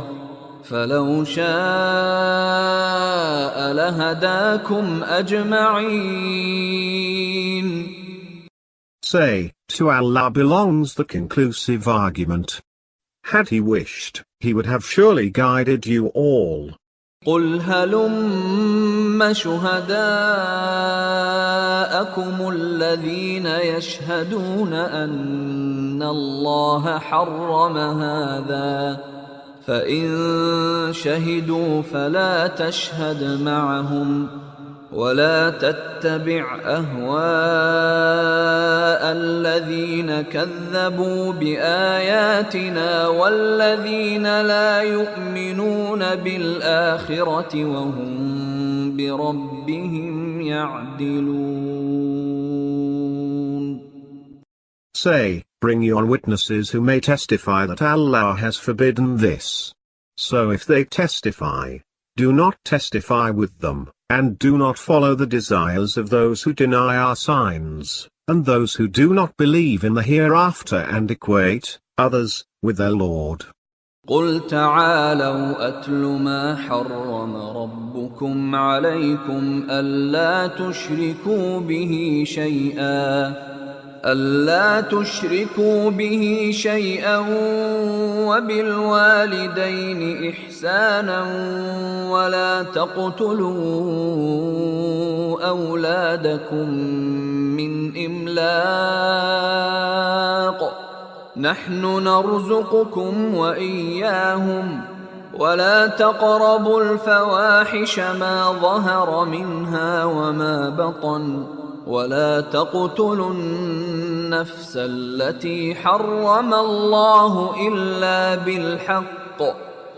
فلو شاء لهداكم أجمعين. Say, to Allah belongs the conclusive argument. Had He wished, He would have surely guided you all. قل هلم شهداءكم الذين يشهدون أن الله حرم هذا فإن شهدوا فلا تشهد معهم ولا تتبع أهواء الذين كذبوا بآياتنا والذين لا يؤمنون بالآخرة وهم بربهم يعدلون. Say, bring your witnesses who may testify that Allah has forbidden this. So if they testify, do not testify with them, and do not follow the desires of those who deny our signs, and those who do not believe in the hereafter and equate others with their Lord. قل تعالوا أتل ما حرم ربكم عليكم ألا تشركوا به شيئا وبالوالدين إحسانا ولا تقتلوا أولادكم من إملاق نحن نرزقكم وإياهم ولا تقربوا الفواحش ما ظهر منها وما بطن ولا تقتلوا النفس التي حرم الله إلا بالحق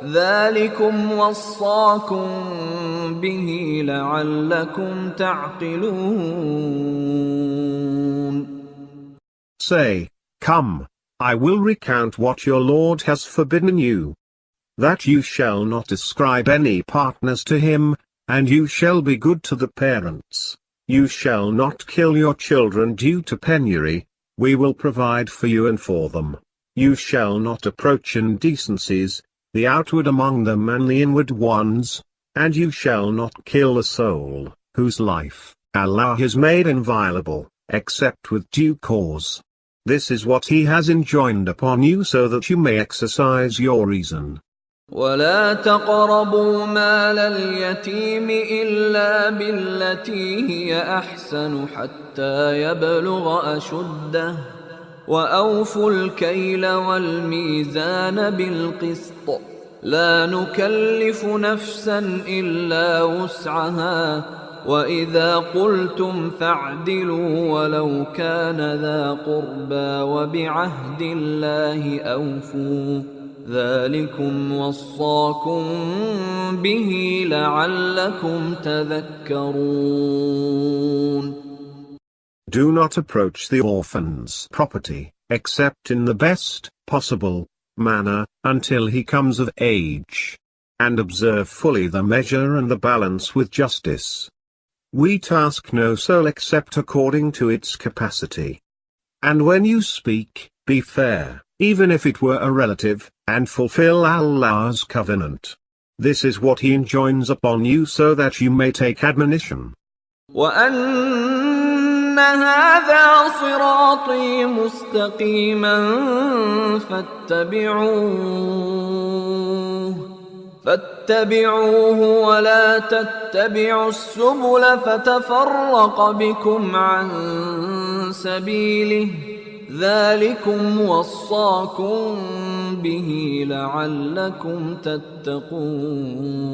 ذلكم وصاكم به لعلكم تعقلون. Say, come, I will recount what your Lord has forbidden you. That you shall not ascribe any partners to Him, and you shall be good to the parents. You shall not kill your children due to penury, we will provide for you and for them. You shall not approach indecencies, the outward among them and the inward ones, and you shall not kill a soul, whose life Allah has made inviolable, except with due cause. This is what He has enjoined upon you so that you may exercise your reason. ولا تقربوا مال اليتيم إلا بالتي هي أحسن حتى يبلغ أشده وأوفوا الكيل والميزان بالقسط لا نكلف نفسا إلا وسعها وإذا قلتم فاعدلوا ولو كان ذا قربى وبعهد الله أوفوا ذلكم وصاكم به لعلكم تذكرون. Do not approach the orphan's property, except in the best possible manner, until he comes of age. And observe fully the measure and the balance with justice. We task no soul except according to its capacity. And when you speak, be fair, even if it were a relative, and fulfill Allah's covenant. This is what He enjoins upon you so that you may take admonition. وَأَنَّ هَذَا صِرَاطِي مُسْتَقِيمًا فاتبعوه ولا تتبعوا السبل فتفرق بكم عن سبيله ذلكم وصاكم به لعلكم تتقون.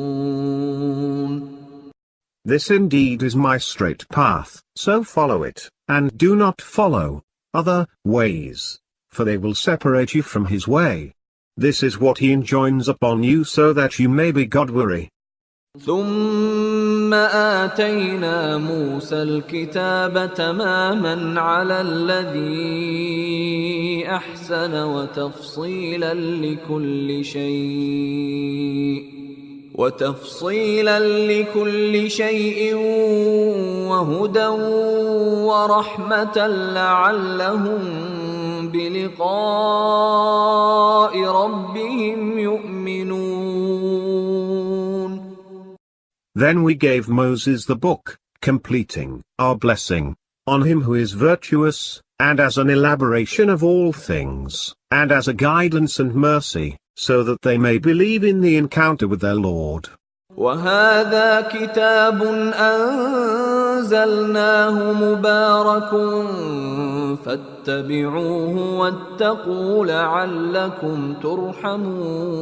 This indeed is my straight path, so follow it, and do not follow other ways, for they will separate you from His way. This is what He enjoins upon you so that you may be God-weary. ثم آتينا موسى الكتاب تماما على الذي أحسن وتفصيلا لكل شيء وهدى ورحمة لعلهم بلقاء ربهم يؤمنون. Then we gave Moses the book, completing our blessing on him who is virtuous, and as an elaboration of all things, and as a guidance and mercy, so that they may believe in the encounter with their Lord. وهذا كتاب أنزلناه مبارك فاتبعوه واتقوا لعلكم ترحمون.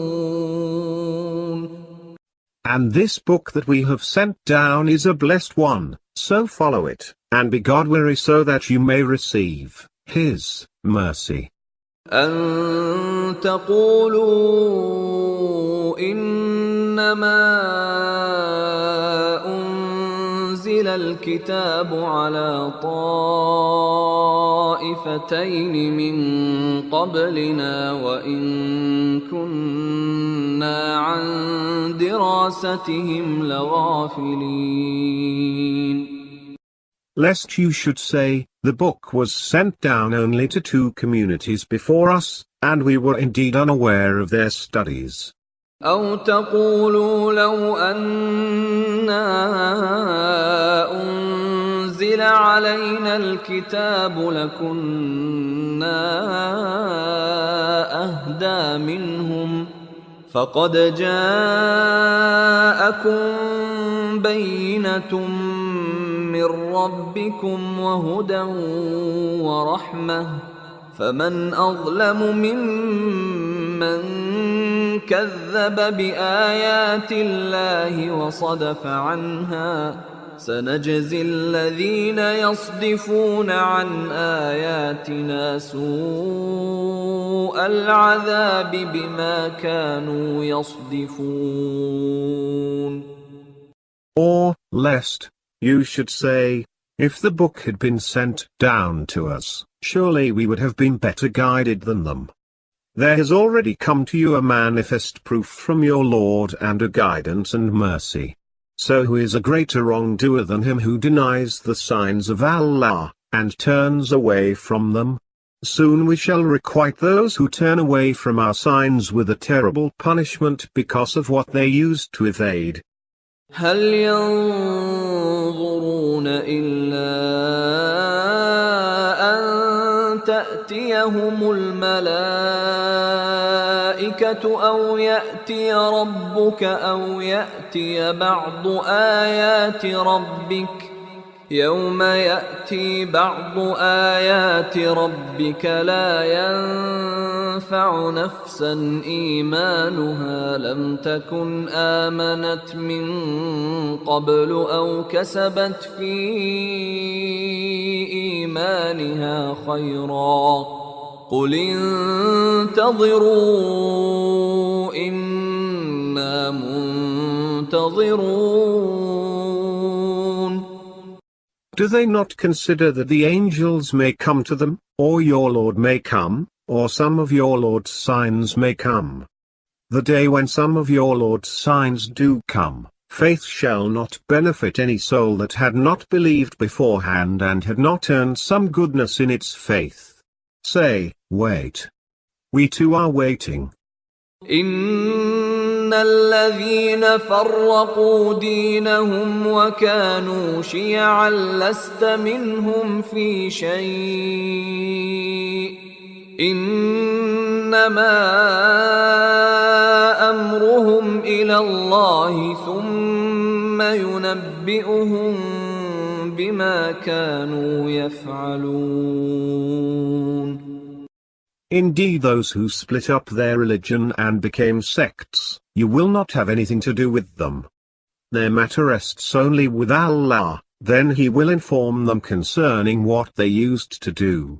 And this book that we have sent down is a blessed one, so follow it, and be God-weary so that you may receive His mercy. أن تقولوا إنما أنزل الكتاب على طائفتين من قبلنا وإن كنا عن دراستهم لغافلين. Lest you should say, the book was sent down only to two communities before us, and we were indeed unaware of their studies. أو تقولوا لو أنا أنزل علينا الكتاب لكنا أهدى منهم فقد جاءكم بينة من ربكم وهدى ورحمة فمن أظلم ممن كذب بآيات الله وصدف عنها سنجزي الذين يصدفون عن آياتنا سوء العذاب بما كانوا يصدفون. Or, lest you should say, if the book had been sent down to us, surely we would have been better guided than them. There has already come to you a manifest proof from your Lord and a guidance and mercy. So who is a greater wrongdoer than him who denies the signs of Allah, and turns away from them? Soon we shall requite those who turn away from our signs with a terrible punishment because of what they used to evade. هل ينظرون إلا أن تأتيهم الملائكة أو يأتي ربك أو يأتي بعض آيات ربك يوم يأتي بعض آيات ربك لا ينفع نفسا إيمانها لم تكن آمنت من قبل أو كسبت في إيمانها خيرا قل انتظروا إنا منتظرون. Do they not consider that the angels may come to them, or your Lord may come, or some of your Lord's signs may come? The day when some of your Lord's signs do come, faith shall not benefit any soul that had not believed beforehand and had not earned some goodness in its faith. Say, wait. We too are waiting. إن الذين فرقوا دينهم وكانوا شيعا لست منهم في شيء إنما أمرهم إلى الله ثم ينبئهم بما كانوا يفعلون. Indeed, those who split up their religion and became sects, you will not have anything to do with them. Their matter rests only with Allah, then He will inform them concerning what they used to do.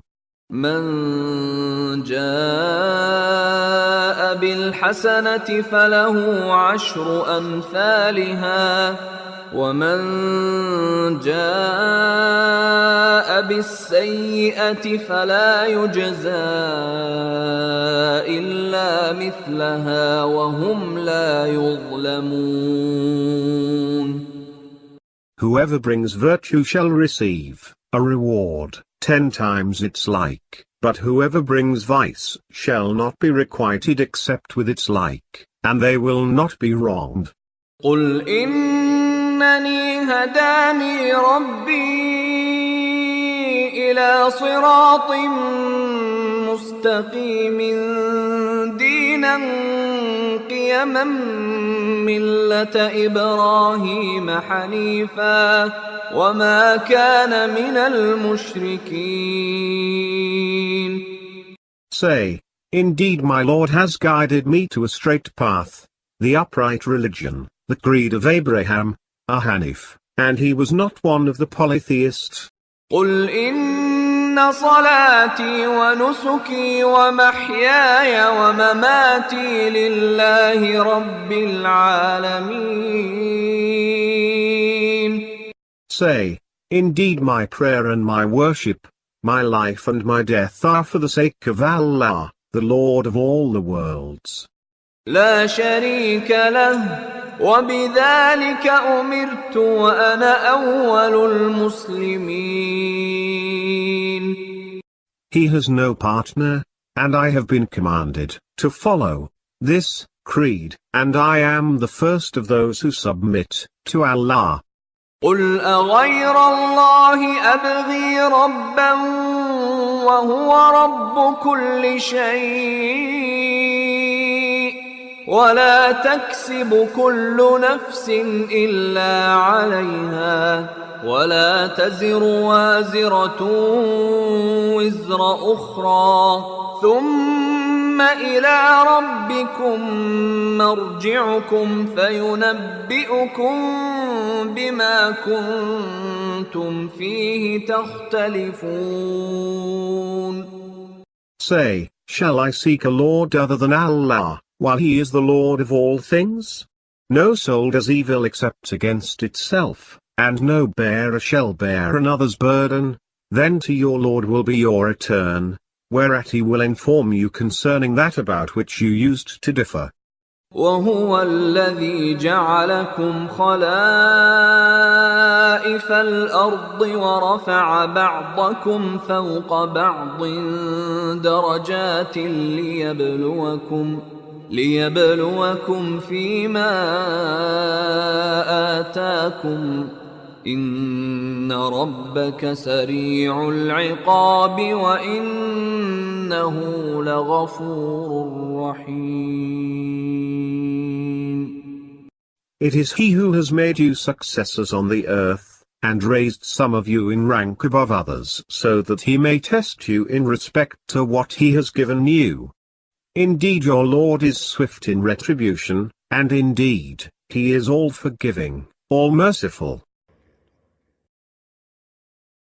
من جاء بالحسنة فله عشر أمثالها ومن جاء بالسيئة فلا يجزى إلا مثلها وهم لا يظلمون. Whoever brings virtue shall receive a reward 10 times its like, but whoever brings vice shall not be requited except with its like, and they will not be wronged. قل إنني هداني ربي إلى صراط مستقيم دينا قيما ملة إبراهيم حنيفا وما كان من المشركين. Say, indeed my Lord has guided me to a straight path, the upright religion, the creed of Abraham, a Hanif, and he was not one of the polytheists. قل إن صلاتي ونسكي ومحياي ومماتي لله رب العالمين. Say, indeed my prayer and my worship, my life and my death are for the sake of Allah, the Lord of all the worlds. لا شريك له وبذلك أمرت وأنا أول المسلمين. He has no partner, and I have been commanded to follow this creed, and I am the first of those who submit to Allah. قل أغير الله أبغي ربا وهو رب كل شيء ولا تكسب كل نفس إلا عليها ولا تزر وازرة وزر أخرى ثم إلى ربكم مرجعكم فينبئكم بما كنتم فيه تختلفون. Say, shall I seek a Lord other than Allah, while He is the Lord of all things? No soul does evil except against itself, and no bearer shall bear another's burden. Then to your Lord will be your return, whereat He will inform you concerning that about which you used to differ. وهو الذي جعلكم خلائف الأرض ورفع بعضكم فوق بعض درجات ليبلوكم فيما آتاكم إن ربك سريع العقاب وإنه لغفور رحيم. It is He who has made you successors on the earth, and raised some of you in rank above others so that He may test you in respect to what He has given you. Indeed your Lord is swift in retribution, and indeed, He is all forgiving, all merciful.